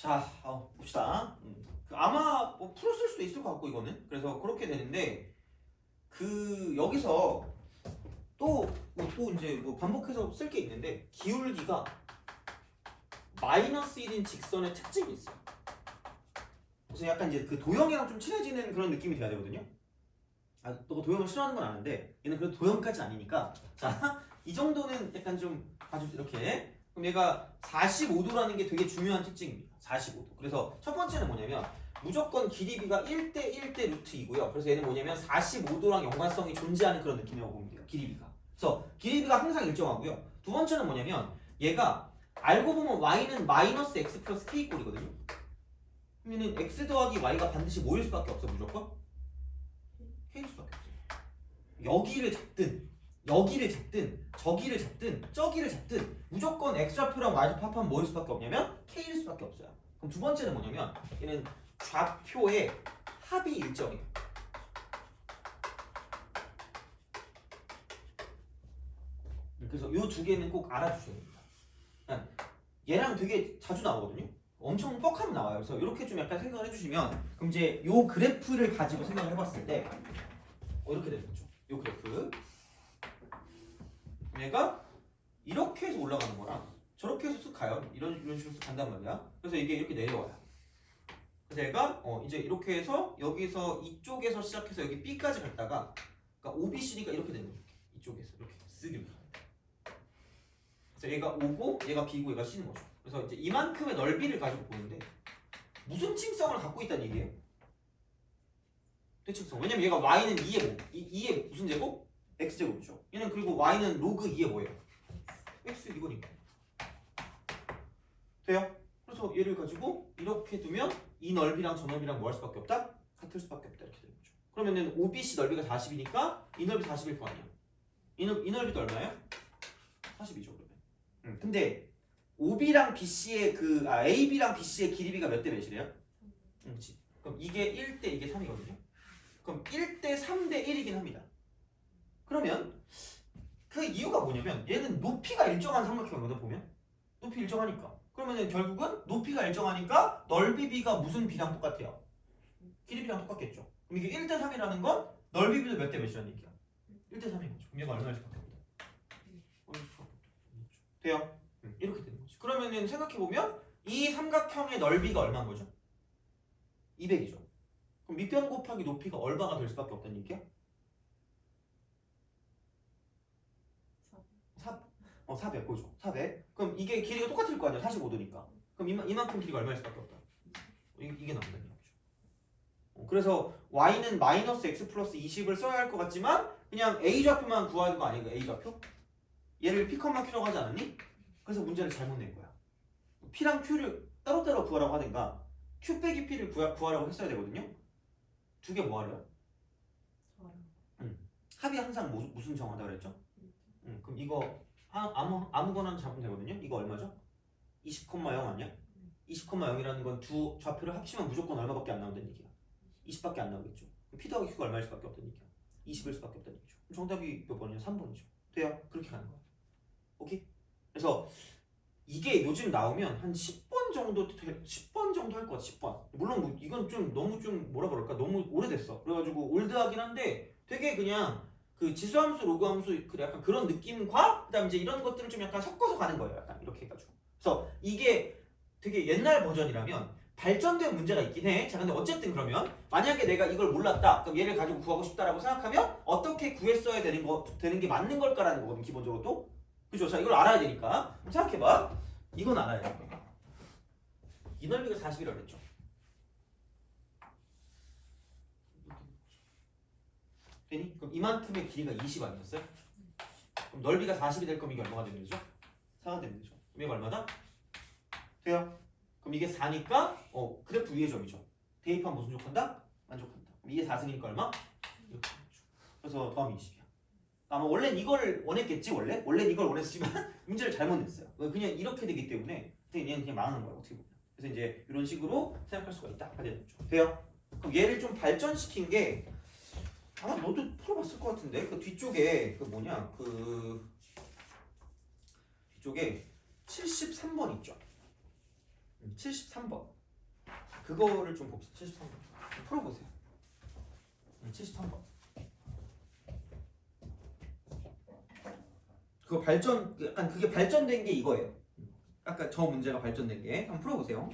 자, 봅시다. 아마 뭐 풀었을 수도 있을 것 같고 이거는 그래서 그렇게 되는데 여기서 또 이제 뭐 반복해서 쓸 게 있는데 기울기가 마이너스 1인 직선의 특징이 있어요. 그래서 약간 이제 그 도형이랑 좀 친해지는 그런 느낌이 돼야 되거든요. 또 도형을 싫어하는 건 아는데 얘는 그래도 도형까지 아니니까 자, 이 정도는 약간 좀 아주 이렇게. 그럼 얘가 45도라는 게 되게 중요한 특징입니다. 45도. 그래서 첫 번째는 뭐냐면 무조건 길이비가 1대 1대 루트 2고요. 그래서 얘는 뭐냐면 45도랑 연관성이 존재하는 그런 느낌이라고 보면 돼요. 길이비가. 그래서 길이비가 항상 일정하고요. 두 번째는 뭐냐면 얘가 알고 보면 y는 마이너스 x 플러스 k 꼴이거든요. 그러면 x 더하기 y가 반드시 뭐일 수밖에 없어 무조건? k일 수밖에 없어요. 여기를 잡든 여기를 잡든 저기를 잡든 저기를 잡든 무조건 x좌표랑 y좌표 합하면 뭐일 수밖에 없냐면 k일 수밖에 없어요. 그럼 두 번째는 뭐냐면 얘는 좌표의 합이 일정해요. 그래서 이 두 개는 꼭 알아주셔야 됩니다. 얘랑 되게 자주 나오거든요. 엄청 뻑하면 나와요. 그래서 이렇게 좀 약간 생각을 해주시면 그럼 이제 이 그래프를 가지고 생각을 해봤을 때 이렇게 되는 거죠. 이 그래프 얘가 이렇게 해서 올라가는 거랑 저렇게 해서 쓱 가요. 이런 식으로 쓱 간단 말이야. 그래서 이게 이렇게 내려와요. 그래서 얘가 이제 이렇게 해서 여기서 이쪽에서 시작해서 여기 B까지 갔다가 그러니까 OBCD가 이렇게 되는 거죠. 이쪽에서 이렇게 쓱 이렇게. 그래서 얘가 O고 얘가 B고 얘가 C는 거죠. 그래서 이제 이만큼의 넓이를 가지고 보는데 무슨 층성을 갖고 있다는 얘기예요? 대칭성. 왜냐면 얘가 y는 2의 무슨 제곱? x제곱이죠. 얘는 그리고 y는 로그 2의 뭐예요? x 이거니까. 돼요? 그래서 얘를 가지고 이렇게 두면 이 넓이랑 저 넓이랑 뭐 할 수밖에 없다? 같을 수밖에 없다. 이렇게 되는 거죠. 그러면은 OBC 넓이가 40이니까 이 넓이 40일 거 아니야. 이 넓이도 얼마예요? 40이죠 그러면. 근데 OB랑 BC의 AB랑 BC의 길이비가 몇 대 몇이래요? 그렇지. 그럼 이게 1대 이게 3이거든요. 그럼 1대 3대 1이긴 합니다. 그러면 그 이유가 뭐냐면 얘는 높이가 일정한 삼각형이거든 보면. 높이 일정하니까. 그러면은 결국은 높이가 일정하니까 넓이 비가 무슨 비랑 똑같아요? 길이 비랑 똑같겠죠. 그럼 이게 1대 3이라는 건 넓이 비도 몇 대 몇이라는 얘기야? 1대 3인 거죠. 그럼 얘가 얼마일 수밖에 없다. 돼요? 이렇게 되는 거지. 그러면은 생각해보면 이 삼각형의 넓이가 얼마인 거죠? 200이죠. 그럼 밑변 곱하기 높이가 얼마가 될 수밖에 없다는 얘기야? 400 보죠. 400. 그럼 이게 길이가 똑같을 거 아니야? 45도니까. 그럼 이만큼 길이가 얼마일 수밖에 없다. 이게 나온다는 얘기죠. 그래서 y는 마이너스 x 플러스 20을 써야 할 것 같지만 그냥 a 좌표만 구하는 거 아니야? a 좌표? 얘를 p, q라고 하지 않았니? 그래서 문제를 잘못 낸 거야. p랑 q를 따로따로 구하라고 하든가 q 빼기 p를 구하라고 했어야 되거든요. 두 개 뭐 하래요? 합이 항상 무슨 정하다 그랬죠? 그럼 이거 아무거나 잡으면 되거든요. 이거 얼마죠? 20,0 아니야? 20,0이라는 건 두 좌표를 합치면 무조건 얼마밖에 안 나온다는 얘기야. 20밖에 안 나오겠죠. p 더하기 q가 얼마일 수밖에 없다는 얘기야. 20일 수밖에 없다는 얘기죠. 그럼 정답이 몇 번이냐? 3번이죠. 돼요? 그렇게 가는 거야. 오케이? 그래서 이게 요즘 나오면 한 10번 정도 할 것 같아. 10번. 물론 이건 좀 너무 좀 뭐라 그럴까? 너무 오래됐어. 그래가지고 올드하긴 한데 되게 그냥 그 지수함수, 로그함수 약간 그런 느낌과 그다음 이제 이런 것들을 좀 약간 섞어서 가는 거예요. 약간 이렇게 해가지고. 그래서 이게 되게 옛날 버전이라면 발전된 문제가 있긴 해. 자, 근데 어쨌든 그러면 만약에 내가 이걸 몰랐다. 그럼 얘를 가지고 구하고 싶다라고 생각하면 어떻게 구했어야 되는 게 맞는 걸까라는 거거든. 기본적으로 또. 그죠? 자, 이걸 알아야 되니까. 생각해봐. 이건 알아야 돼. 이 넓이가 40이라고 그랬죠. 되니? 그럼 이만큼의 길이가 20 아니었어요? 그럼 넓이가 40이 될 거면 이게 얼마가 되는 거죠? 4가 되는 거죠. 그럼 이게 얼마다? 돼요? 그럼 이게 4니까 그래프 위의 점이죠. 대입하면 무슨 족한다? 만족한다. 그럼 이게 4승이니까 얼마? 이렇게 되죠. 그래서 더하면 20이야. 아마 원래는 이걸 원했겠지 원래? 원래는 이걸 원했지만 문제를 잘못 냈어요. 그냥 이렇게 되기 때문에 얘는 그냥 망하는 거야 어떻게 보면. 그래서 이제 이런 식으로 생각할 수가 있다. 돼요? 그럼 얘를 좀 발전시킨 게 아마 너도 풀어봤을 것 같은데 그 뒤쪽에 뒤쪽에 73번 있죠. 73번 그거를 좀 봅시다. 73번 풀어보세요. 73번 그거 약간 그게 발전된 게 이거예요. 아까 저 문제가 발전된 게 한번 풀어보세요.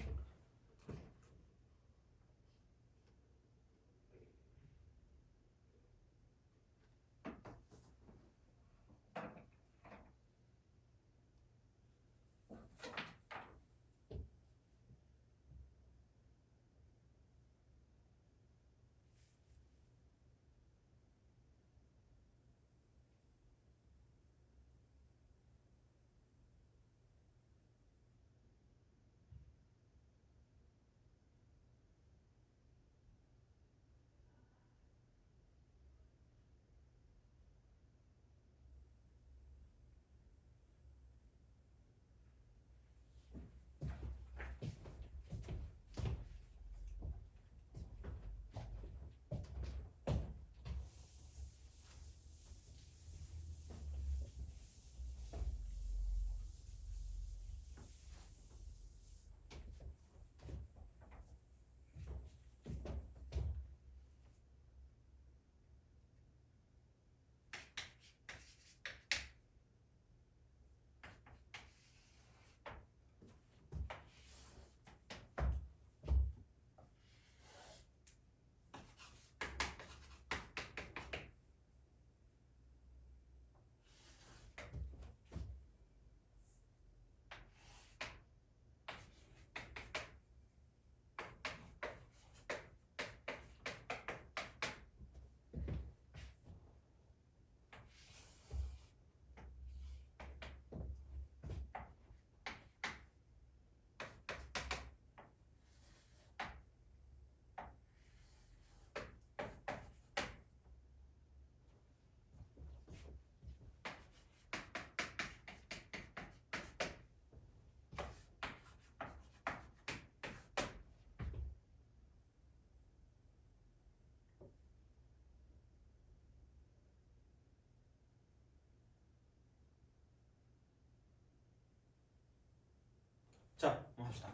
자, 합시다.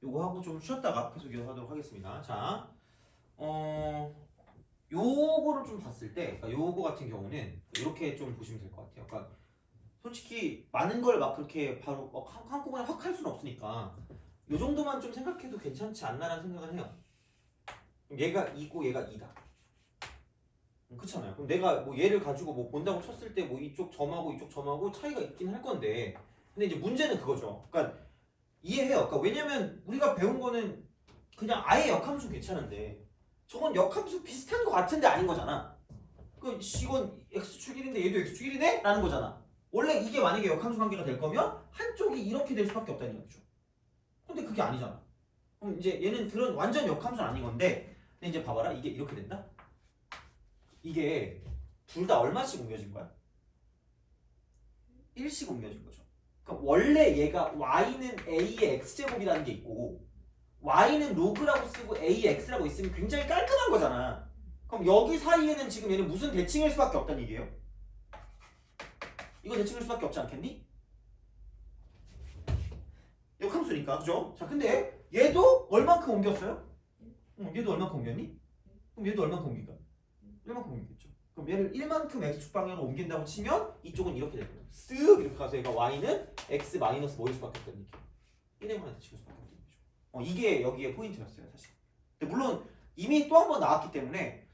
요거 하고 좀 쉬었다가 계속 이어가도록 하겠습니다. 자, 요거를 좀 봤을 때, 그러니까 요거 같은 경우는 이렇게 좀 보시면 될 것 같아요. 그러니까 솔직히 많은 걸 막 그렇게 바로 한꺼번에 확 할 수는 없으니까 요 정도만 좀 생각해도 괜찮지 않나라는 생각을 해요. 얘가 2고 얘가 2다. 그렇잖아요. 그럼 내가 뭐 얘를 가지고 뭐 본다고 쳤을 때 뭐 이쪽 점하고 이쪽 점하고 차이가 있긴 할 건데, 근데 이제 문제는 그거죠. 그러니까 이해해요. 그러니까 왜냐면 우리가 배운 거는 그냥 아예 역함수 괜찮은데 저건 역함수 비슷한 거 같은데 아닌 거잖아. 그 이건 x축 1인데 얘도 x축 1이네? 라는 거잖아. 원래 이게 만약에 역함수 관계가 될 거면 한쪽이 이렇게 될 수밖에 없다는 얘기죠. 근데 그게 아니잖아. 그럼 이제 얘는 그런 완전 역함수는 아닌 건데, 근데 이제 봐봐라. 이게 이렇게 된다? 이게 둘 다 얼마씩 옮겨진 거야? 1씩 옮겨진 거죠. 그럼 원래 얘가 y는 a의 x제곱이라는 게 있고 y는 로그라고 쓰고 a의 x라고 있으면 굉장히 깔끔한 거잖아. 그럼 여기 사이에는 지금 얘는 무슨 대칭일 수밖에 없다는 얘기예요? 이거 대칭일 수밖에 없지 않겠니? 역함수니까, 그죠? 자, 근데 얘도 얼만큼 옮겼어요? 얘도 얼만큼 옮겼니? 그럼 얘도 얼만큼 옮긴가? 1만큼 옮기겠죠. 그럼 얘를 1만큼 x축 방향으로 옮긴다고 치면 이쪽은 이렇게 될 거예요. 쓱 이렇게 가서 얘가 y는 x 마이너스 뭐일 수밖에 없다는 얘기예요. 1에 대칭할 수밖에 없다는 얘기죠. 이게 여기에 포인트였어요, 사실. 근데 물론 이미 또 한 번 나왔기 때문에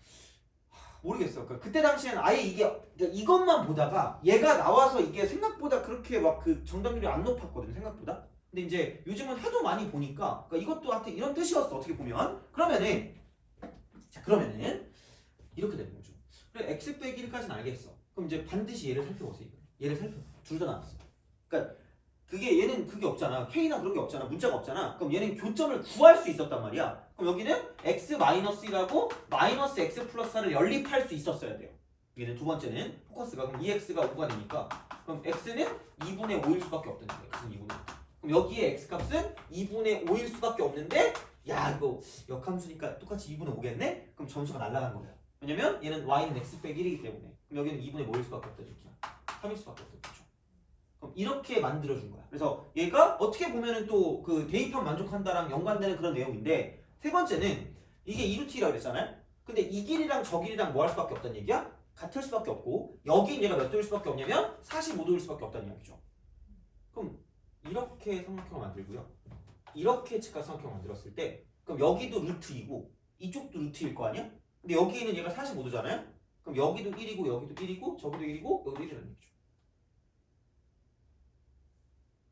모르겠어요. 그러니까 그때 당시에는 아예 이게 그러니까 이것만 보다가 얘가 나와서 이게 생각보다 그렇게 막 그 정답률이 안 높았거든요, 생각보다. 근데 이제 요즘은 하도 많이 보니까 그러니까 이것도 하여튼 이런 뜻이었어, 어떻게 보면. 그러면은 이렇게 되는 거죠. 그래, x 빼기 1까지는 알겠어. 그럼 이제 반드시 얘를 살펴보세요. 얘를 살펴봐. 둘 다 나왔어. 그러니까 그게 얘는 그게 없잖아. k나 그런 게 없잖아. 문자가 없잖아. 그럼 얘는 교점을 구할 수 있었단 말이야. 그럼 여기는 x-1하고 마이너스 x 플러스 4를 연립할 수 있었어야 돼요. 얘는 두 번째는 포커스가 그럼 2x가 5가 되니까 그럼 x는 2분의 5일 수밖에 없다는 거야. x는 2분의 5. 그럼 여기에 x 값은 2분의 5일 수밖에 없는데 야 이거 역함수니까 똑같이 2분의 5겠네? 그럼 점수가 날아간 거야. 왜냐면 얘는 y는 x 빼기 1이기 때문에 그럼 여기는 2분의 5일 수밖에 없다 이렇게 3일 수밖에 없다 그렇죠. 그럼 이렇게 만들어준 거야. 그래서 얘가 어떻게 보면은 또 그 대입하면 만족한다랑 연관되는 그런 내용인데 세 번째는 이게 2루트라고 그랬잖아요. 근데 이 길이랑 저 길이랑 뭐 할 수밖에 없다는 얘기야? 같을 수밖에 없고 여긴 얘가 몇 도일 수밖에 없냐면 45도일 수밖에 없다는 이야기죠. 그럼 이렇게 삼각형을 만들고요. 이렇게 직각삼각형을 만들었을 때 그럼 여기도 루트이고 이쪽도 루트일 거 아니야? 근데 여기는 얘가 45도잖아요? 그럼 여기도 1이고 여기도 1이고 저기도 1이고 여기도 1이라는 얘기죠.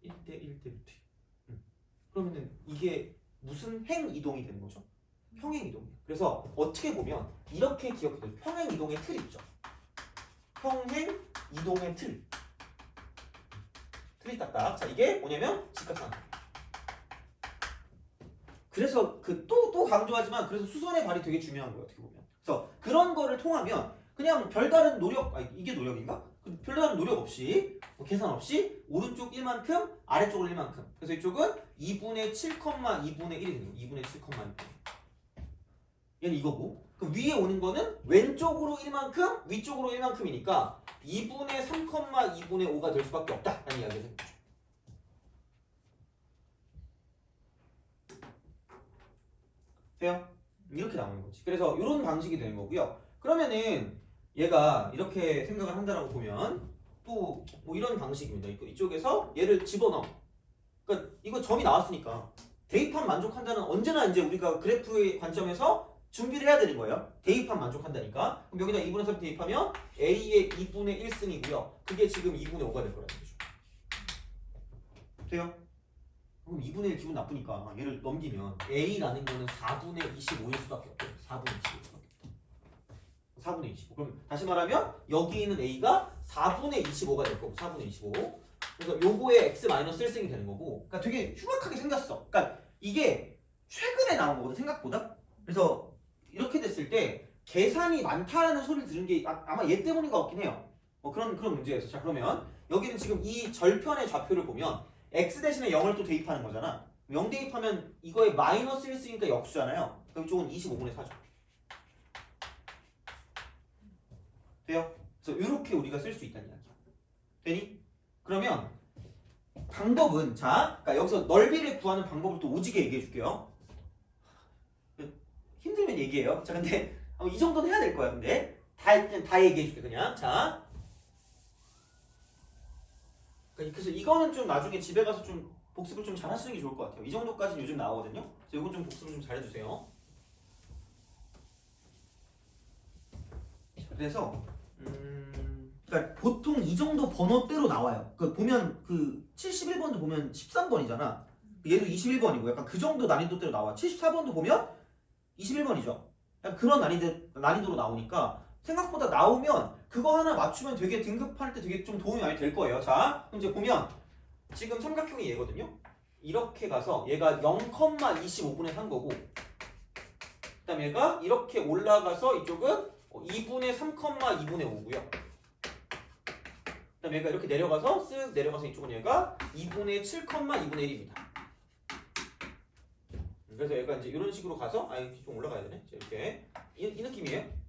1대 1대 루트. 그러면은 이게 무슨 행이동이 되는 거죠? 평행이동이에요. 그래서 어떻게 보면 이렇게 기억해도 평행이동의 틀 있죠. 평행이동의 틀. 틀이 딱딱. 자 이게 뭐냐면 직각삼각형. 그래서 그 또 강조하지만 그래서 수선의 발이 되게 중요한 거예요. 어떻게 보면. 그래서 그런 거를 통하면 그냥 별다른 노력, 이게 노력인가? 별다른 노력 없이 뭐 계산 없이 오른쪽 1만큼 아래쪽으로 1만큼. 그래서 이쪽은 2분의 7,2분의 1이 되는 거예요. 2분의 7,2. 얘는 이거고. 그럼 위에 오는 거는 왼쪽으로 1만큼 위쪽으로 1만큼이니까 2분의 3,2분의 5가 될 수밖에 없다 라는 이야기가 되는 거죠. 돼요? 이렇게 나오는 거지. 그래서 이런 방식이 되는 거고요. 그러면은 얘가 이렇게 생각을 한다라고 보면 또 뭐 이런 방식입니다. 이쪽에서 얘를 집어넣어. 그러니까 이거 점이 나왔으니까 대입한 만족한다는 언제나 이제 우리가 그래프의 관점에서 준비를 해야 되는 거예요. 대입한 만족한다니까. 그럼 여기다 2분의 3 대입하면 A의 2분의 1승이고요. 그게 지금 2분의 5가 될 거라는 거죠. 돼요? 그럼 2분의 1 기분 나쁘니까 얘를 넘기면 A라는 거는 4분의 25일 수밖에 없대요. 4분의 25일 수밖에 없다. 4분의 25. 그럼 다시 말하면 여기 있는 A가 4분의 25가 될 거고 4분의 25. 그래서 요거의 x-1승이 되는 거고. 그러니까 되게 흉악하게 생겼어. 그러니까 이게 최근에 나온 거거든 생각보다. 그래서 이렇게 됐을 때 계산이 많다라는 소리를 들은 게 아마 얘 때문인 것 같긴 해요. 그런 문제였어. 자 그러면 여기는 지금 이 절편의 좌표를 보면 x 대신에 0을 또 대입하는 거잖아. 0 대입하면 이거에 마이너스 1쓰니까 역수잖아요. 그럼 이쪽은 25분의 4죠. 돼요? 그래서 이렇게 우리가 쓸 수 있다는 이야기야. 되니? 그러면 방법은 자, 그러니까 여기서 넓이를 구하는 방법을 또 오지게 얘기해 줄게요. 힘들면 얘기해요. 자, 근데 이 정도는 해야 될 거야. 근데 다 얘기해 줄게 그냥. 자, 그래서 이거는 좀 나중에 집에 가서 좀 복습을 좀 잘 하시는 게 좋을 것 같아요. 이 정도까지는 요즘 나오거든요. 그래서 이건 좀 복습을 좀 잘 해주세요. 그래서 그러니까 보통 이 정도 번호대로 나와요. 그 보면 그 71번도 보면 13번이잖아. 얘도 21번이고 약간 그 정도 난이도대로 나와. 74번도 보면 21번이죠. 약간 그런 난이도로 나오니까 생각보다 나오면 그거 하나 맞추면 되게 등급할 때 되게 좀 도움이 많이 될 거예요. 자, 그럼 이제 보면 지금 삼각형이 얘거든요. 이렇게 가서 얘가 0,25분의 3 거고, 그다음에 얘가 이렇게 올라가서 이쪽은 2분의 3,2분의 5고요. 그다음에 얘가 이렇게 내려가서 쓱 내려가서 이쪽은 얘가 2분의 7,2분의 1입니다. 그래서 얘가 이제 이런 식으로 가서 이렇게 좀 올라가야 되네. 이렇게 이 느낌이에요.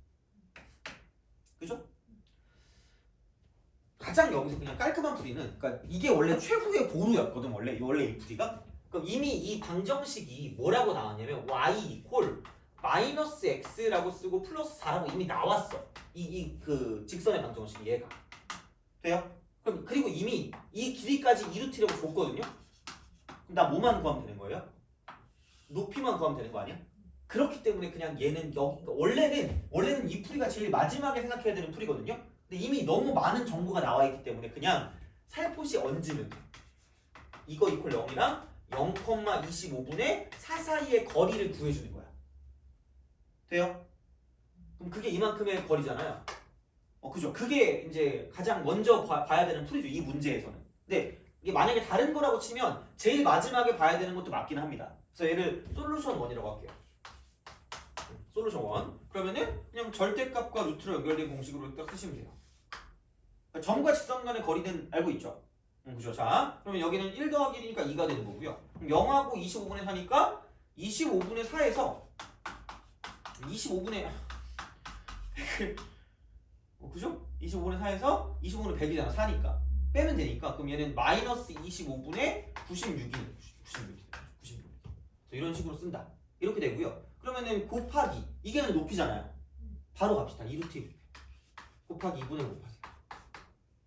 그죠? 가장 여기서 그냥 깔끔한 풀이는, 그러니까 이게 원래 최후의 보루였거든. 원래 이 풀이가. 그럼 이미 이 방정식이 뭐라고 나왔냐면 y 이퀄 마이너스 x라고 쓰고 플러스 4라고 이미 나왔어. 그 직선의 방정식이 얘가 돼요? 그럼 그리고 이미 이 길이까지 2루트라고 줬거든요. 그럼 나 뭐만 구하면 되는 거예요? 높이만 구하면 되는 거 아니야? 그렇기 때문에 그냥 얘는 원래는 이 풀이가 제일 마지막에 생각해야 되는 풀이거든요. 근데 이미 너무 많은 정보가 나와 있기 때문에 그냥 살포시 얹으면 돼. 이거 이퀄 0이랑 0,25분의 4 사이의 거리를 구해주는 거야. 돼요? 그럼 그게 이만큼의 거리잖아요. 그죠? 그게 이제 가장 먼저 봐야 되는 풀이죠. 이 문제에서는. 근데 이게 만약에 다른 거라고 치면 제일 마지막에 봐야 되는 것도 맞긴 합니다. 그래서 얘를 솔루션 1이라고 할게요. 솔루션 1. 그러면은 그냥 절대값과 루트로 연결된 공식으로 딱 쓰시면 돼요. 그러니까 점과 직선 간의 거리는 알고 있죠? 그죠? 자, 그러면 여기는 1 더하기 1이니까 2가 되는 거고요. 그럼 0하고 25분의 4니까 25분의 4에서 25분의 그죠? 25분의 4에서 25분의 100이잖아. 4니까 빼면 되니까 그럼 얘는 마이너스 25분의 96이네. 96. 이런 식으로 쓴다. 이렇게 되고요. 그러면은 곱하기 이게 높이잖아요. 바로 갑시다. 2루트 곱하기 2분의 1 곱하기.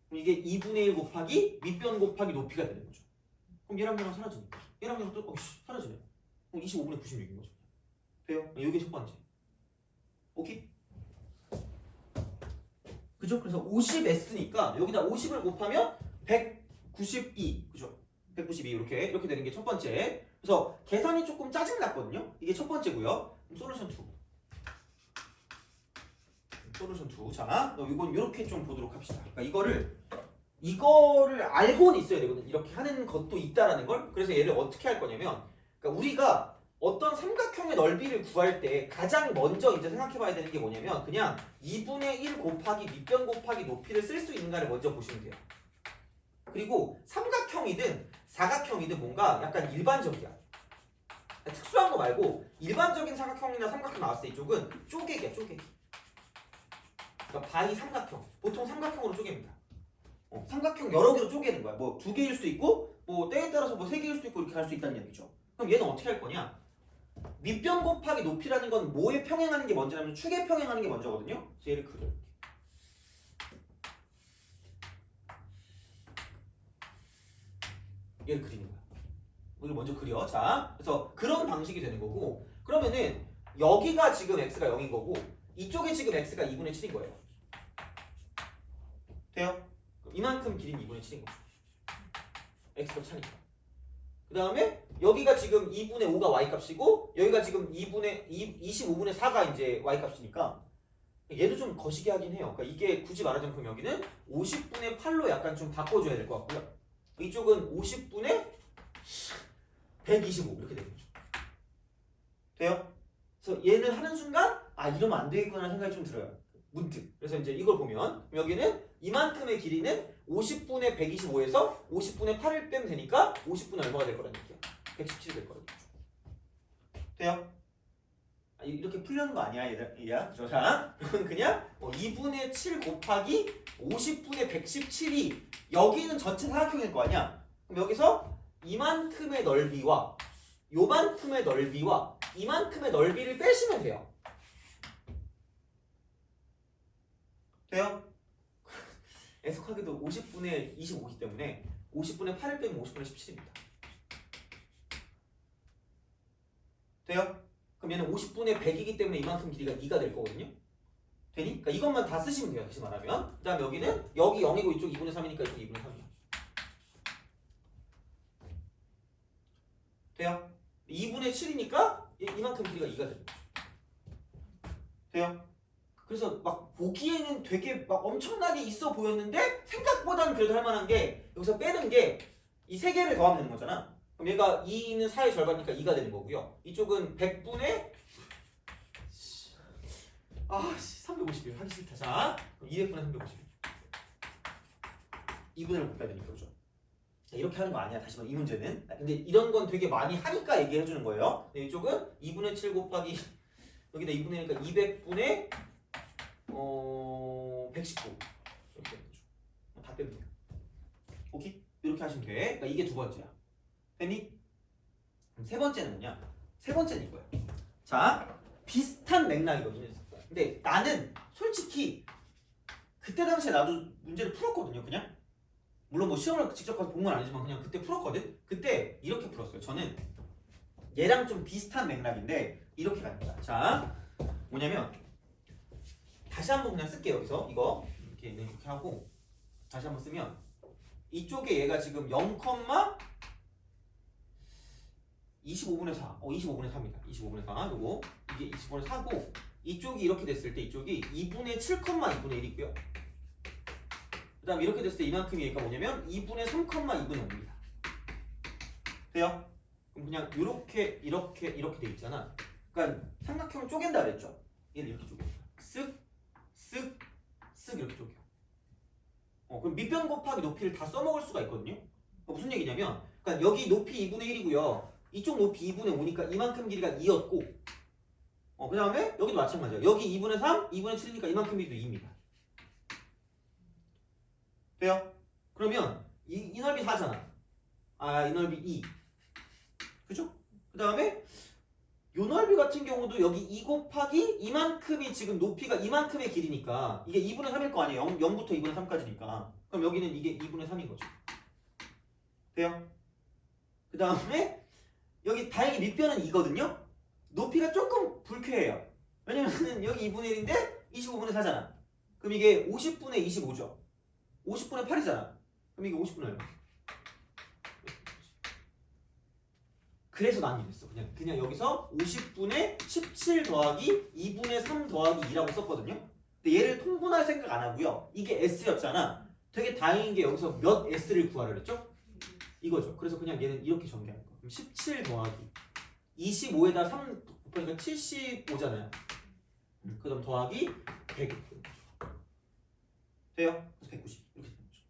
그럼 이게 2분의 1 곱하기 밑변 곱하기 높이가 되는 거죠. 그럼 얘랑 얘랑 사라지니까 얘랑 얘랑 또 사라지네. 그럼 25분의 96인 거죠. 돼요? 이게 첫 번째. 오케이? 그죠? 그래서 50S니까 여기다 50을 곱하면 192. 그죠? 192 이렇게 되는 게 첫 번째. 그래서 계산이 조금 짜증났거든요. 이게 첫 번째고요. 솔루션 2. 솔루션 2. 자, 이건 이렇게 좀 보도록 합시다. 그러니까 이거를 알고는 있어야 되거든. 이렇게 하는 것도 있다라는 걸. 그래서 얘를 어떻게 할 거냐면, 그러니까 우리가 어떤 삼각형의 넓이를 구할 때 가장 먼저 이제 생각해봐야 되는 게 뭐냐면 그냥 2분의 1 곱하기 밑변 곱하기 높이를 쓸 수 있는가를 먼저 보시면 돼요. 그리고 삼각형이든 사각형이든 뭔가 약간 일반적이야. 특수한 거 말고 일반적인 사각형이나 삼각형 나왔을 때 이쪽은 쪼개기야, 쪼개기. 그러니까 바이 삼각형. 보통 삼각형으로 쪼갭니다. 삼각형 여러 개로 쪼개는 거야. 뭐 2개일 수도 있고 뭐 때에 따라서 뭐 3개일 수도 있고 이렇게 할 수 있다는 얘기죠. 그럼 얘는 어떻게 할 거냐? 밑변 곱하기 높이라는 건 뭐에 평행하는 게 먼저냐면 축에 평행하는 게 먼저거든요. 그래서 얘를 그려. 얘를 그리는 거야. 이걸 먼저 그려. 자, 그래서 그런 방식이 되는 거고, 그러면은 여기가 지금 x가 0인 거고 이쪽에 지금 x가 2분의 7인 거예요. 돼요? 이만큼 길이는 2분의 7인 거죠. x가 차니까. 그 다음에 여기가 지금 2분의 5가 y값이고 여기가 지금 25분의 4가 이제 y값이니까 얘도 좀 거시기 하긴 해요. 그러니까 이게 굳이 말하자면 그럼 여기는 50분의 8로 약간 좀 바꿔줘야 될 것 같고요. 이쪽은 50분의 125 이렇게 되는 거죠. 돼요? 그래서 얘는 하는 순간 이러면 안 되겠구나 생각이 좀 들어요. 문득. 그래서 이제 이걸 보면 여기는 이만큼의 길이는 50분의 125에서 50분의 8을 빼면 되니까 50분의 얼마가 될 거라는 얘기야. 117이 될 거라는 거죠. 돼요? 이렇게 풀려는 거 아니야 얘야. 자, 이건 그냥 2분의 7 곱하기 50분의 117이 여기는 전체 사각형일 거 아니야. 그럼 여기서 이만큼의 넓이와 요만큼의 넓이와 이만큼의 넓이를 빼시면 돼요. 돼요? 애석하게도 50분의 25이기 때문에 50분의 8을 빼면 50분의 17입니다. 돼요? 그럼 얘는 50분의 100이기 때문에 이만큼 길이가 2가 될 거거든요. 되니? 그러니까 이것만 다 쓰시면 돼요. 다시 말하면. 그 다음에 여기는 여기 0이고 이쪽 2분의 3이니까 이쪽 2분의 3이야. 돼요? 2분의 7이니까 이만큼 길이가 2가 됩니다. 돼요? 그래서 막 보기에는 되게 막 엄청나게 있어 보였는데 생각보다는 그래도 할 만한 게 여기서 빼는 게 이 세 개를 더하면 되는 거잖아. 그럼 얘가 2는 4의 절반이니까 2가 되는 거고요. 이쪽은 100분의 350이에요. 하기 싫다. 자, 그럼 200분의 350. 2분의 1 곱해야 되니까 그죠? 이렇게 하는 거 아니야. 다시 말해 이 문제는. 근데 이런 건 되게 많이 하니까 얘기해 주는 거예요. 근데 이쪽은 2분의 7 곱하기 여기다 2분의 1이니까 200분의 119 이렇게 되는 거죠. 다 빼면 돼요. 오케이? 이렇게 하시면 돼. 그러니까 이게 두 번째야. 됐니? 그럼 세 번째는 뭐냐? 세 번째는 이거야. 자, 비슷한 맥락이거든요. 근데 나는 솔직히 그때 당시에 나도 문제를 풀었거든요. 그냥 물론 뭐 시험을 직접 가서 본 건 아니지만 그냥 그때 풀었거든. 그때 이렇게 풀었어요. 저는 얘랑 좀 비슷한 맥락인데 이렇게 갑니다. 자, 뭐냐면 다시 한번 그냥 쓸게요. 여기서 이거 이렇게 하고 다시 한번 쓰면 이쪽에 얘가 지금 0,25분의 4 25분의 3이다. 25분의 4 요거 이게 25분의 4고 이쪽이 이렇게 됐을 때 이쪽이 2분의 7,2분의 1이고요. 그 다음 이렇게 됐을 때 이만큼이 얘가 뭐냐면 2분의 3,2분의 5입니다. 돼요? 그럼 그냥 이렇게 돼 있잖아. 그러니까 삼각형을 쪼갠다 그랬죠? 얘를 이렇게 쪼개. 쓱 이렇게 쪼개. 그럼 밑변 곱하기 높이를 다 써먹을 수가 있거든요. 무슨 얘기냐면 그러니까 여기 높이 2분의 1이고요. 이쪽 높이 2분의 5니까 이만큼 길이가 2였고 그 다음에 여기도 마찬가지야. 여기 2분의 3, 2분의 7이니까 이만큼 길이도 2입니다. 돼요? 그러면 이 넓이 4잖아. 이 넓이 2. 그죠? 그 다음에 요 넓이 같은 경우도 여기 2 곱하기 이만큼이 지금 높이가 이만큼의 길이니까 이게 2분의 3일 거 아니에요. 0부터 2분의 3까지니까. 그럼 여기는 이게 2분의 3인 거죠. 돼요? 그 다음에 여기 다행히 밑변은 2거든요. 높이가 조금 불쾌해요. 왜냐면은 여기 2분의 1인데 25분의 4잖아. 그럼 이게 50분의 25죠. 50분의 8이잖아. 그럼 이게 50분의 1. 그래서 난 이랬어. 그냥 여기서 50분의 17 더하기 2분의 3 더하기 2라고 썼거든요. 근데 얘를 통분할 생각 안 하고요. 이게 S였잖아. 되게 다행인 게 여기서 몇 S를 구하려 했죠? 이거죠. 그래서 그냥 얘는 이렇게 전개하는 거. 그럼 17 더하기 25에다 3 곱하니까 75잖아요. 그 다음 더하기 100. 돼요? 그래서 190. 이렇게 되는 거죠.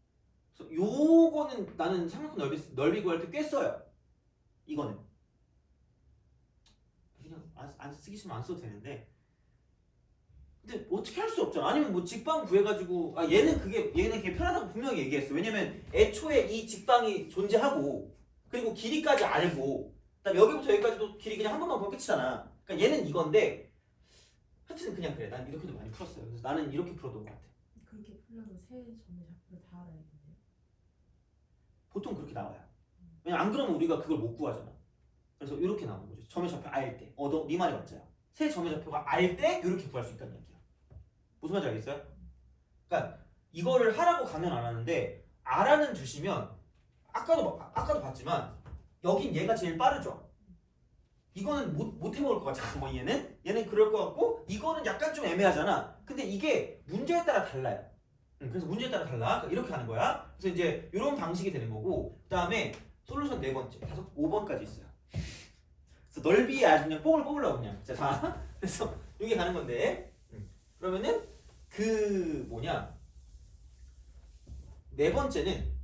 그래서 요거는 나는 삼각형 넓이 구할 때 꽤 써요. 이거는. 그냥 안 쓰기 싫으면 안 써도 되는데 근데 어떻게 할 수 없잖아. 아니면 뭐 직방 구해가지고 얘는 그게 편하다고 분명히 얘기했어. 왜냐면 애초에 이 직방이 존재하고 그리고 길이까지 알고 그다음 여기부터 여기까지도 길이 그냥 한 번만 보면 끝이잖아. 그러니까 얘는 이건데 하여튼 그냥 그래. 난 이렇게도 많이 풀었어요. 그래서 나는 이렇게 풀었던 것 같아. 그렇게 풀려면 세 점의 좌표를 다 알아야겠네요. 보통 그렇게 나와요. 왜냐면 안 그러면 우리가 그걸 못 구하잖아. 그래서 이렇게 나오는 거죠. 점의 좌표 알 때. 네 말이 맞아요. 세 점의 좌표가 알 때 이렇게 구할 수 있다는 얘기야. 무슨 말인지 알겠어요? 그러니까 이거를 하라고 강연 안 하는데 알아는 두시면 아까도 봤지만 여긴 얘가 제일 빠르죠. 이거는 못 해먹을 것 같잖아. 뭐 얘는 그럴 것 같고 이거는 약간 좀 애매하잖아. 근데 이게 문제에 따라 달라요. 그래서 문제에 따라 달라. 그러니까 이렇게 하는 거야. 그래서 이제 이런 방식이 되는 거고 그 다음에 솔루션 4번째, 5번까지 있어요. 그래서 넓이에 아주 그냥 뽕을 뽑으려고 그냥. 자, 그래서 여기 가는 건데 그러면은 네 번째는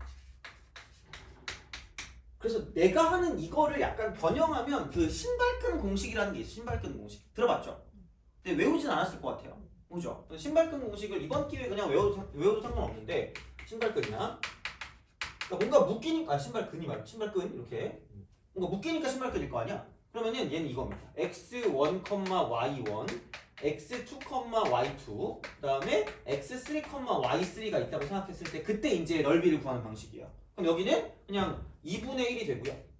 그래서 내가 하는 이거를 약간 변형하면 그 신발끈 공식이라는 게 있어요. 신발끈 공식 들어봤죠? 근데 외우진 않았을 것 같아요. 그죠? 신발끈 공식을 이번 기회에 그냥 외워도 상관없는데 신발끈이나 그러니까 뭔가 묶이니까 신발끈이 말고 신발끈 이렇게 뭔가 묶이니까 신발끈일 거 아니야. 그러면은 얘는 이겁니다. x1, y1, x2, y2, 그다음에 x3, y3가 있다고 생각했을 때 그때 이제 넓이를 구하는 방식이에요. 그럼 여기는 그냥 2분의 1이 되고요.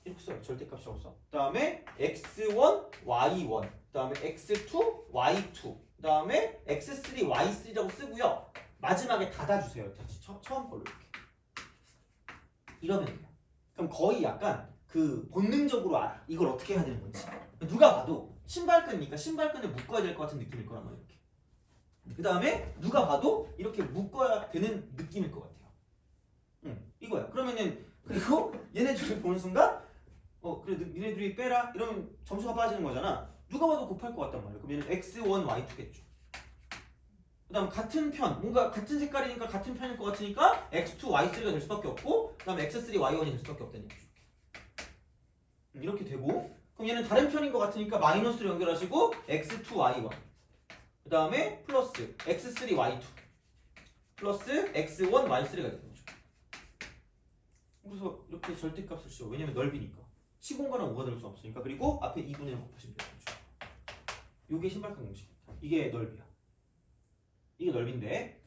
이렇게 써요. 절대값이 없어. 그다음에 x1, y1, 그다음에 x2, y2, 그다음에 x3, y3라고 쓰고요. 마지막에 닫아주세요. 다시 처음 걸로 이렇게. 이러면 돼요. 그럼 거의 약간 그 본능적으로 알아. 이걸 어떻게 해야 되는 건지. 누가 봐도 신발끈이니까 신발끈을 묶어야 될 것 같은 느낌일 거란 말이에요. 이렇게. 그 다음에 누가 봐도 이렇게 묶어야 되는 느낌일 것 같아요. 이거야. 그러면은 그리고 얘네들을 보는 순간 그래 니네들이 빼라 이러면 점수가 빠지는 거잖아. 누가 봐도 곱할 것 같단 말이에요. 그럼 얘는 x1, y2겠죠. 그 다음 같은 편, 뭔가 같은 색깔이니까 같은 편일 것 같으니까 x2, y3가 될 수밖에 없고 그 다음에 x3, y1이 될 수밖에 없다는 얘기죠. 이렇게 되고 그럼 얘는 다른 편인 것 같으니까 마이너스로 연결하시고 x2, y1 그 다음에 플러스 x3, y2 플러스 x1, y3가 되는 거죠. 그래서 이렇게 절대값을 씌워. 왜냐면 넓이니까 시공간은 5가 될 수 없으니까. 그리고 앞에 2분의 1 곱하시면 되는 거죠. 이게 신발끈 공식. 이게 넓이야. 이게 넓인데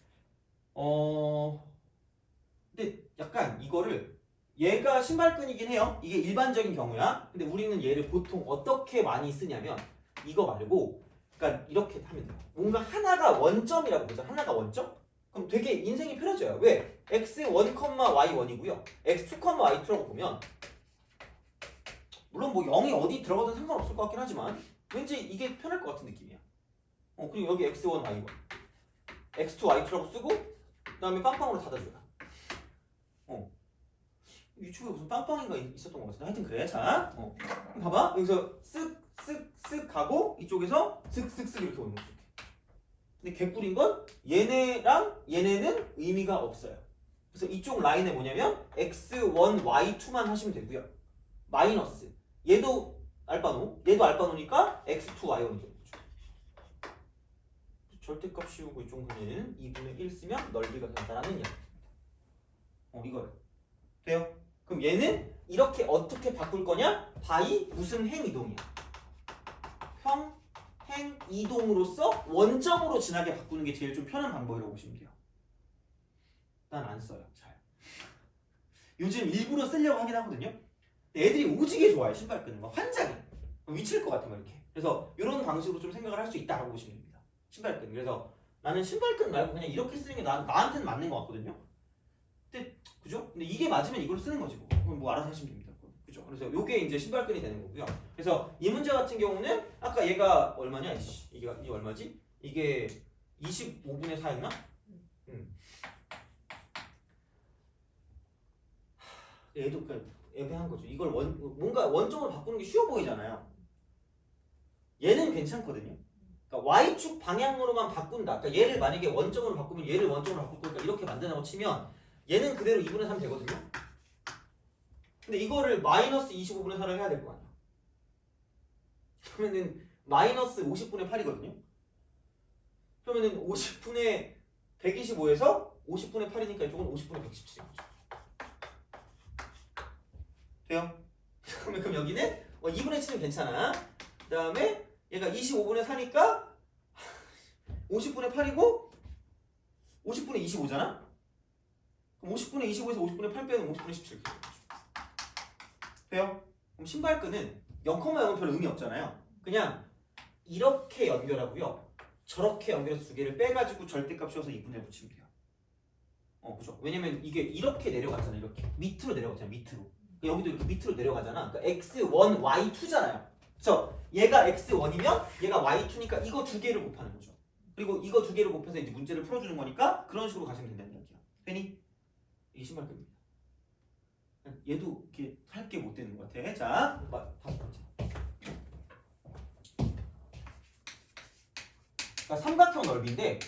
근데 약간 이거를 얘가 신발끈이긴 해요. 이게 일반적인 경우야. 근데 우리는 얘를 보통 어떻게 많이 쓰냐면 이거 말고 그러니까 이렇게 하면 돼요. 뭔가 하나가 원점이라고 보자. 하나가 원점? 그럼 되게 인생이 편해져요. 왜? x1, y1이고요. x2, y2라고 보면 물론 뭐 0이 어디 들어가든 상관없을 것 같긴 하지만 왠지 이게 편할 것 같은 느낌이야. 그리고 여기 x1, y1 x2, y2라고 쓰고 그 다음에 빵빵으로 닫아줘요. 유튜브에 무슨 빵빵이가 있었던 것 같은데 하여튼 그래. 자 봐봐. 여기서 쓱쓱쓱 가고 이쪽에서 쓱쓱쓱 이렇게 오는 거죠. 근데 개꿀인 건 얘네랑 얘네는 의미가 없어요. 그래서 이쪽 라인에 뭐냐면 x1, y2만 하시면 되고요. 마이너스 얘도 알파노 얘도 알파노니까 x2, y1이 되는 거죠. 절대값 씌우고 이쪽 근에는 2분의 1 쓰면 넓이가 된다라는 이야기입니다. 이거요. 돼요? 그럼 얘는 이렇게 어떻게 바꿀 거냐? 바이 무슨 행이동이야. 평행이동으로서 원점으로 지나게 바꾸는 게 제일 좀 편한 방법이라고 보시면 돼요. 난 안 써요. 잘. 요즘 일부러 쓰려고 하긴 하거든요. 근데 애들이 오지게 좋아해. 신발끈을 막 환장해. 미칠 것 같아 막 이렇게. 그래서 이런 방식으로 좀 생각을 할 수 있다라고 보시면 됩니다. 신발끈. 그래서 나는 신발끈 말고 그냥 이렇게 쓰는 게 나한테는 맞는 것 같거든요. 근데 그죠? 근데 이게 맞으면 이걸 쓰는 거지 뭐. 그럼 뭐 알아서 하시면 됩니다. 그죠? 그래서 요게 이제 신발끈이 되는 거고요. 그래서 이 문제 같은 경우는 아까 얘가 얼마냐? 이게 얼마지? 이게 25분의 4였나? 얘도 그냥 애매한 거죠. 이걸 뭔가 원점으로 바꾸는 게 쉬워 보이잖아요. 얘는 괜찮거든요. 그러니까 y축 방향으로만 바꾼다. 그러니까 얘를 만약에 원점으로 바꾸면 얘를 원점으로 바꿀 거니까 이렇게 만든다고 치면 얘는 그대로 2분의 3 되거든요. 근데 이거를 마이너스 25분의 4를 해야 될 거 아니야. 그러면은 마이너스 50분의 8이거든요. 그러면은 50분의 125에서 50분의 8이니까 이쪽은 50분의 117인 거죠. 돼요? 그럼 여기는 2분의 7은 괜찮아. 그 다음에 얘가 25분의 4니까 50분의 8이고 50분의 25잖아? 그럼 50분의 25에서 50분의 8 빼면 50분의 17 이렇게 되는 거죠. 돼요? 그럼 신발끈은 0,0은 별 의미 없잖아요. 그냥 이렇게 연결하고요. 저렇게 연결해서 두 개를 빼가지고 절대값 씌워서 2분의 붙이면 돼요. 그죠? 왜냐면 이게 이렇게 내려갔잖아요. 이렇게 밑으로 내려갔잖아요. 밑으로. 여기도 이렇게 밑으로 내려가잖아. 그러니까 x1, y2잖아요. 그래서 얘가 x1이면 얘가 y2니까 이거 두 개를 곱하는 거죠. 그리고 이거 두 개를 곱해서 이제 문제를 풀어주는 거니까 그런 식으로 가시면 된다는 얘기야. 되니? 이게 신발끈입니다. 얘도 이렇게 할 게 못 되는 것 같아. 자, 다시 보자. 그러니까 삼각형 넓이인데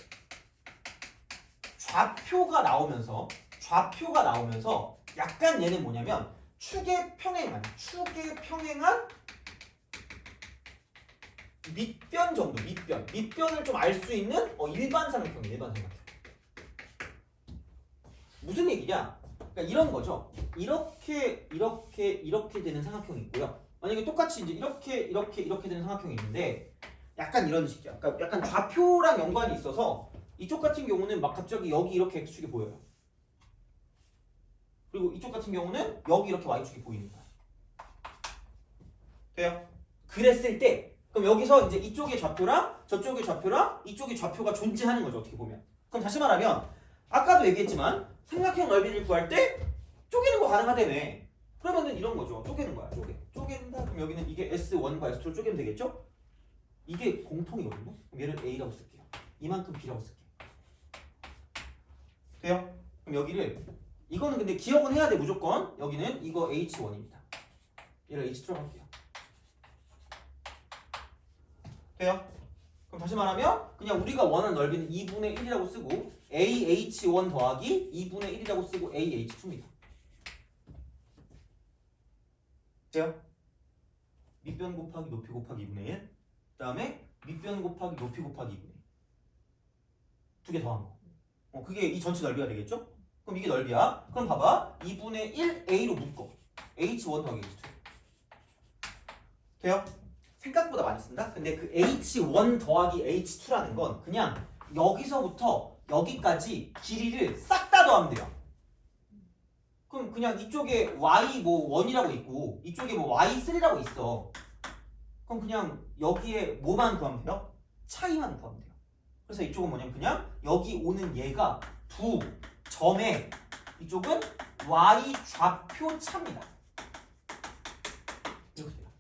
좌표가 나오면서 약간 얘는 뭐냐면 축에 평행한 밑변 정도, 밑변을 좀 알 수 있는 일반 삼각형이에요. 일반 삼각형. 무슨 얘기냐? 그러니까 이런 거죠. 이렇게 되는 삼각형이 있고요. 만약에 똑같이 이제 이렇게 되는 삼각형이 있는데 약간 이런 식이야. 그러니까 약간 좌표랑 연관이 있어서 이쪽 같은 경우는 막 갑자기 여기 이렇게 x축이 보여요. 그리고 이쪽 같은 경우는 여기 이렇게 y축이 보이는 거야. 돼요? 그랬을 때 그럼 여기서 이제 이쪽의 좌표랑 저쪽의 좌표랑 이쪽의 좌표가 존재하는 거죠. 어떻게 보면. 그럼 다시 말하면 아까도 얘기했지만 삼각형 넓이를 구할 때 쪼개는 거 가능하다며. 그러면은 이런 거죠. 쪼개는 거야. 쪼갠다. 그럼 여기는 이게 S1과 S2를 쪼개면 되겠죠? 이게 공통이거든요. 그럼 얘를 A라고 쓸게요. 이만큼 B라고 쓸게요. 돼요? 그럼 여기를 이거는 근데 기억은 해야 돼 무조건. 여기는 이거 H1입니다. 얘를 H2라고 할게요. 돼요? 그럼 다시 말하면 그냥 우리가 원하는 넓이는 2분의 1이라고 쓰고 AH1 더하기 2분의 1이라고 쓰고 AH2입니다. 돼요? 밑변 곱하기 높이 곱하기 2분의 1. 그 다음에 밑변 곱하기 높이 곱하기 2분의 1. 두 개 더한 거. 그게 이 전체 넓이가 되겠죠? 그럼 이게 넓이야. 그럼 봐봐. 2분의 1 A로 묶어. H1 더하기 H2. 돼요? 생각보다 많이 쓴다? 근데 그 H1 더하기 H2라는 건 그냥 여기서부터 여기까지 길이를 싹 다 더하면 돼요. 그럼 그냥 이쪽에 Y 뭐 1이라고 있고 이쪽에 뭐 Y3라고 있어. 그럼 그냥 여기에 뭐만 구하면 돼요? 차이만 구하면 돼요. 그래서 이쪽은 뭐냐면 그냥 여기 오는 얘가 두 점에 이쪽은 Y 좌표 차입니다. 이렇게 돼요.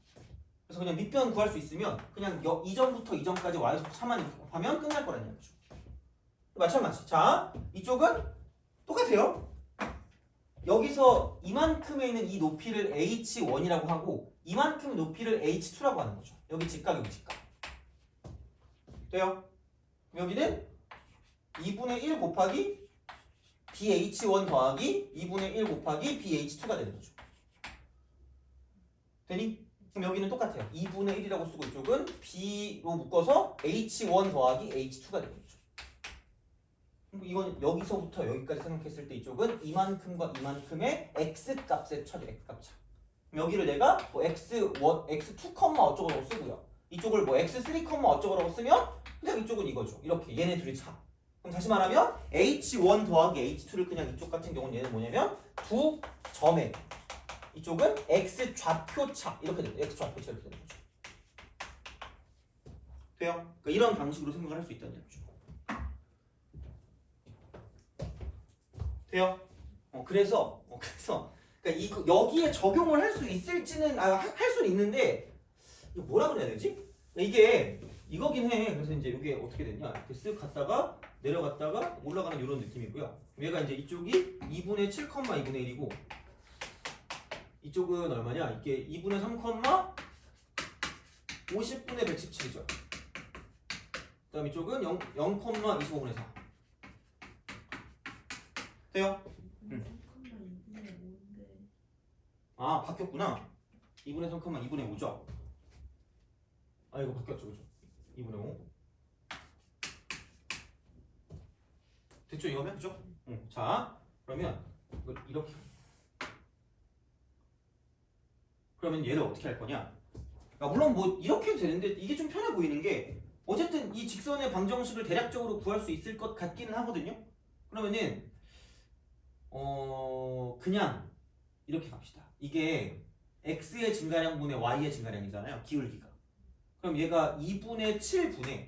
그래서 그냥 밑변 구할 수 있으면 그냥 이 점부터 이 점까지 Y 좌표 차만 이렇게 곱하면 끝날 거라는 얘기죠. 마찬가지. 자, 이쪽은 똑같아요. 여기서 이만큼에 있는 이 높이를 H1이라고 하고 이만큼의 높이를 H2라고 하는 거죠. 여기 직각, 여기 직각. 돼요? 여기는 2분의 1 곱하기 BH1 더하기 2분의 1 곱하기 BH2가 되는 거죠. 되니? 그럼 여기는 똑같아요. 2분의 1이라고 쓰고 이쪽은 B로 묶어서 H1 더하기 H2가 되는 거죠. 이건 여기서부터 여기까지 생각했을 때 이쪽은 이만큼과 이만큼의 X값의 차죠. X값 차. 여기를 내가 뭐 X2, 어쩌고라고 쓰고요. 이쪽을 뭐 X3, 어쩌고라고 쓰면 그냥 이쪽은 이거죠. 이렇게 얘네 둘이 차. 그럼 다시 말하면 H1 더하기 H2를 그냥 이쪽 같은 경우는 얘는 뭐냐면 두 점에 이쪽은 X 좌표 차 이렇게 됩니다. X 좌표 차 이렇게 되는 거죠. 돼요? 그러니까 이런 방식으로 생각을 할 수 있다는 얘기죠. 돼요? 그래서 그러니까 여기에 적용을 할 수 있을지는 할 수는 있는데 이거 뭐라 그래야 되지? 이게 이거긴 해. 그래서 이제 이게 어떻게 됐냐? 이렇게 쓱 갔다가 내려갔다가 올라가는 이런 느낌이고요. 얘가 이제 이쪽이 2분의 7, 2분의 1이고 이쪽은 얼마냐? 이게 2분의 3, 50분의 117이죠. 그다음 이쪽은 0,25분의 4. 돼요? 아 바뀌었구나. 2분의 3, 2분의 5죠? 아 이거 바뀌었죠 그죠? 2분의 5 됐죠 이거면? 그죠? 자 그러면 이걸 이렇게 그러면 얘를 어떻게 할 거냐? 그러니까 물론 뭐 이렇게 해도 되는데 이게 좀 편해 보이는 게 어쨌든 이 직선의 방정식을 대략적으로 구할 수 있을 것 같기는 하거든요. 그러면은 그냥 이렇게 갑시다. 이게 x의 증가량분의 y의 증가량이잖아요. 기울기가. 그럼 얘가 2분의 7분의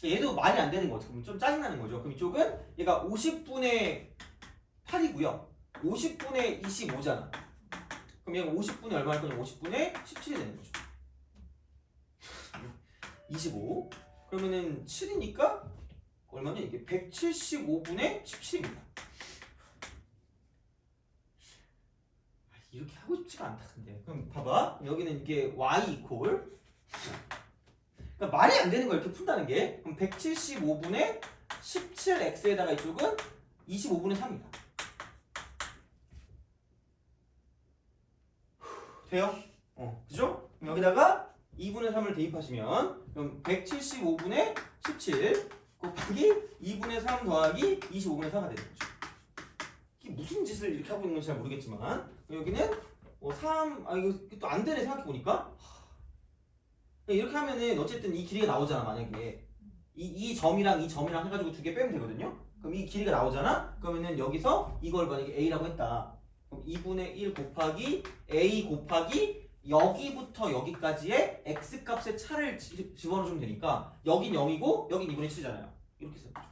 얘도 말이 안 되는 거 같아요. 좀 짜증나는 거죠. 그럼 이쪽은 얘가 50분의 8이고요. 50분의 25잖아. 그럼 얘가 50분의 얼마 할 거냐? 50분의 17이 되는 거죠. 25. 그러면은 7이니까 얼마냐? 이게 175분의 17입니다. 이렇게 하고 싶지가 않다 근데. 그럼 봐봐. 여기는 이게 y 이퀄 그러니까 말이 안 되는 거 이렇게 푼다는 게. 그럼 175분의 17x에다가 이쪽은 25분의 3이다. 돼요? 그죠? 그럼 여기다가 2분의 3을 대입하시면 그럼 175분의 17 곱하기 2분의 3 더하기 25분의 4가 되는 거죠. 이게 무슨 짓을 이렇게 하고 있는 건지 잘 모르겠지만 여기는 3, 이거 또 안 되네 생각해보니까 이렇게 하면은 어쨌든 이 길이가 나오잖아. 만약에 이 점이랑 이 점이랑 해가지고 두 개 빼면 되거든요. 그럼 이 길이가 나오잖아. 그러면은 여기서 이걸 만약에 A라고 했다. 그럼 2분의 1 곱하기 A 곱하기 여기부터 여기까지의 x 값의 차를 집어넣으면 되니까 여긴 0이고 여긴 2분의 7이잖아요. 이렇게 쓰면 되죠.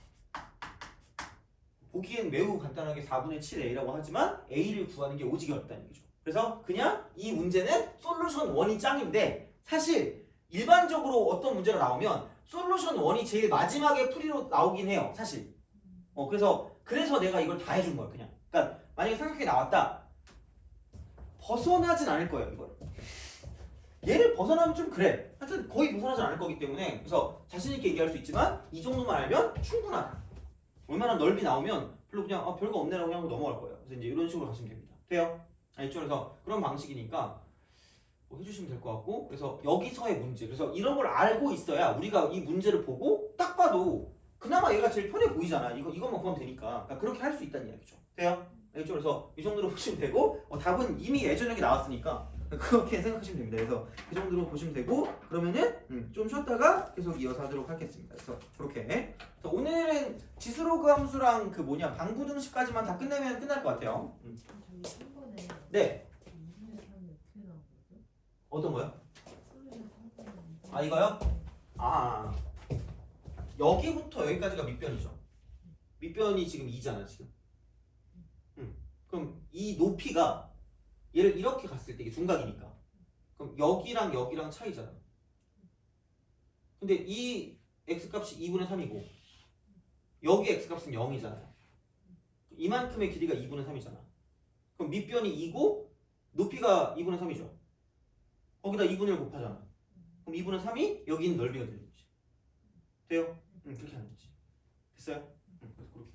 보기엔 매우 간단하게 4분의 7a라고 하지만 a를 구하는 게 오지게 어렵다는 얘기죠. 그래서 그냥 이 문제는 솔루션 1이 짱인데 사실 일반적으로 어떤 문제가 나오면 솔루션 1이 제일 마지막에 풀이로 나오긴 해요. 사실. 그래서 내가 이걸 다 해준 거야 그냥. 그러니까 만약에 삼각형이 나왔다. 벗어나진 않을 거예요 이걸. 얘를 벗어나면 좀 그래. 하여튼 거의 벗어나진 않을 거기 때문에 그래서 자신 있게 얘기할 수 있지만 이 정도만 알면 충분하다. 얼마나 넓이 나오면 별로 그냥 별거 없네라고 그냥 넘어갈 거예요. 그래서 이제 이런 식으로 가시면 됩니다. 돼요? 알죠? 그래서 그런 방식이니까 뭐 해주시면 될 것 같고 그래서 여기서의 문제. 그래서 이런 걸 알고 있어야 우리가 이 문제를 보고 딱 봐도 그나마 얘가 제일 편해 보이잖아. 이것만 보면 되니까. 그러니까 그렇게 할 수 있다는 이야기죠. 돼요? 알죠? 그래서 이 정도로 보시면 되고 답은 이미 예전에 나왔으니까 그렇게 생각하시면 됩니다. 그래서 그 정도로 보시면 되고 그러면은 좀 쉬었다가 계속 이어서 하도록 하겠습니다. 그래서 그렇게 그래서 오늘은 지수로그 함수랑 방부등식까지만 다 끝내면 끝날 것 같아요. 저희 3번에 네. 2분의 3이 어떻게 나오거든요? 어떤 거요? 솔루션 3번에 아, 이거요? 여기부터 여기까지가 밑변이죠. 밑변이 지금 2잖아 지금. 그럼 이 높이가 얘를 이렇게 갔을 때 이게 중각이니까 그럼 여기랑 여기랑 차이잖아. 근데 이 x값이 2분의 3이고 여기 x값은 0이잖아요. 이만큼의 길이가 2분의 3이잖아. 그럼 밑변이 2고 높이가 2분의 3이죠. 거기다 2분의 1 곱하잖아. 그럼 2분의 3이 여기 있는 넓이가 되는 거지. 돼요? 그렇게 하는 거지. 됐어요? 그래서 그렇게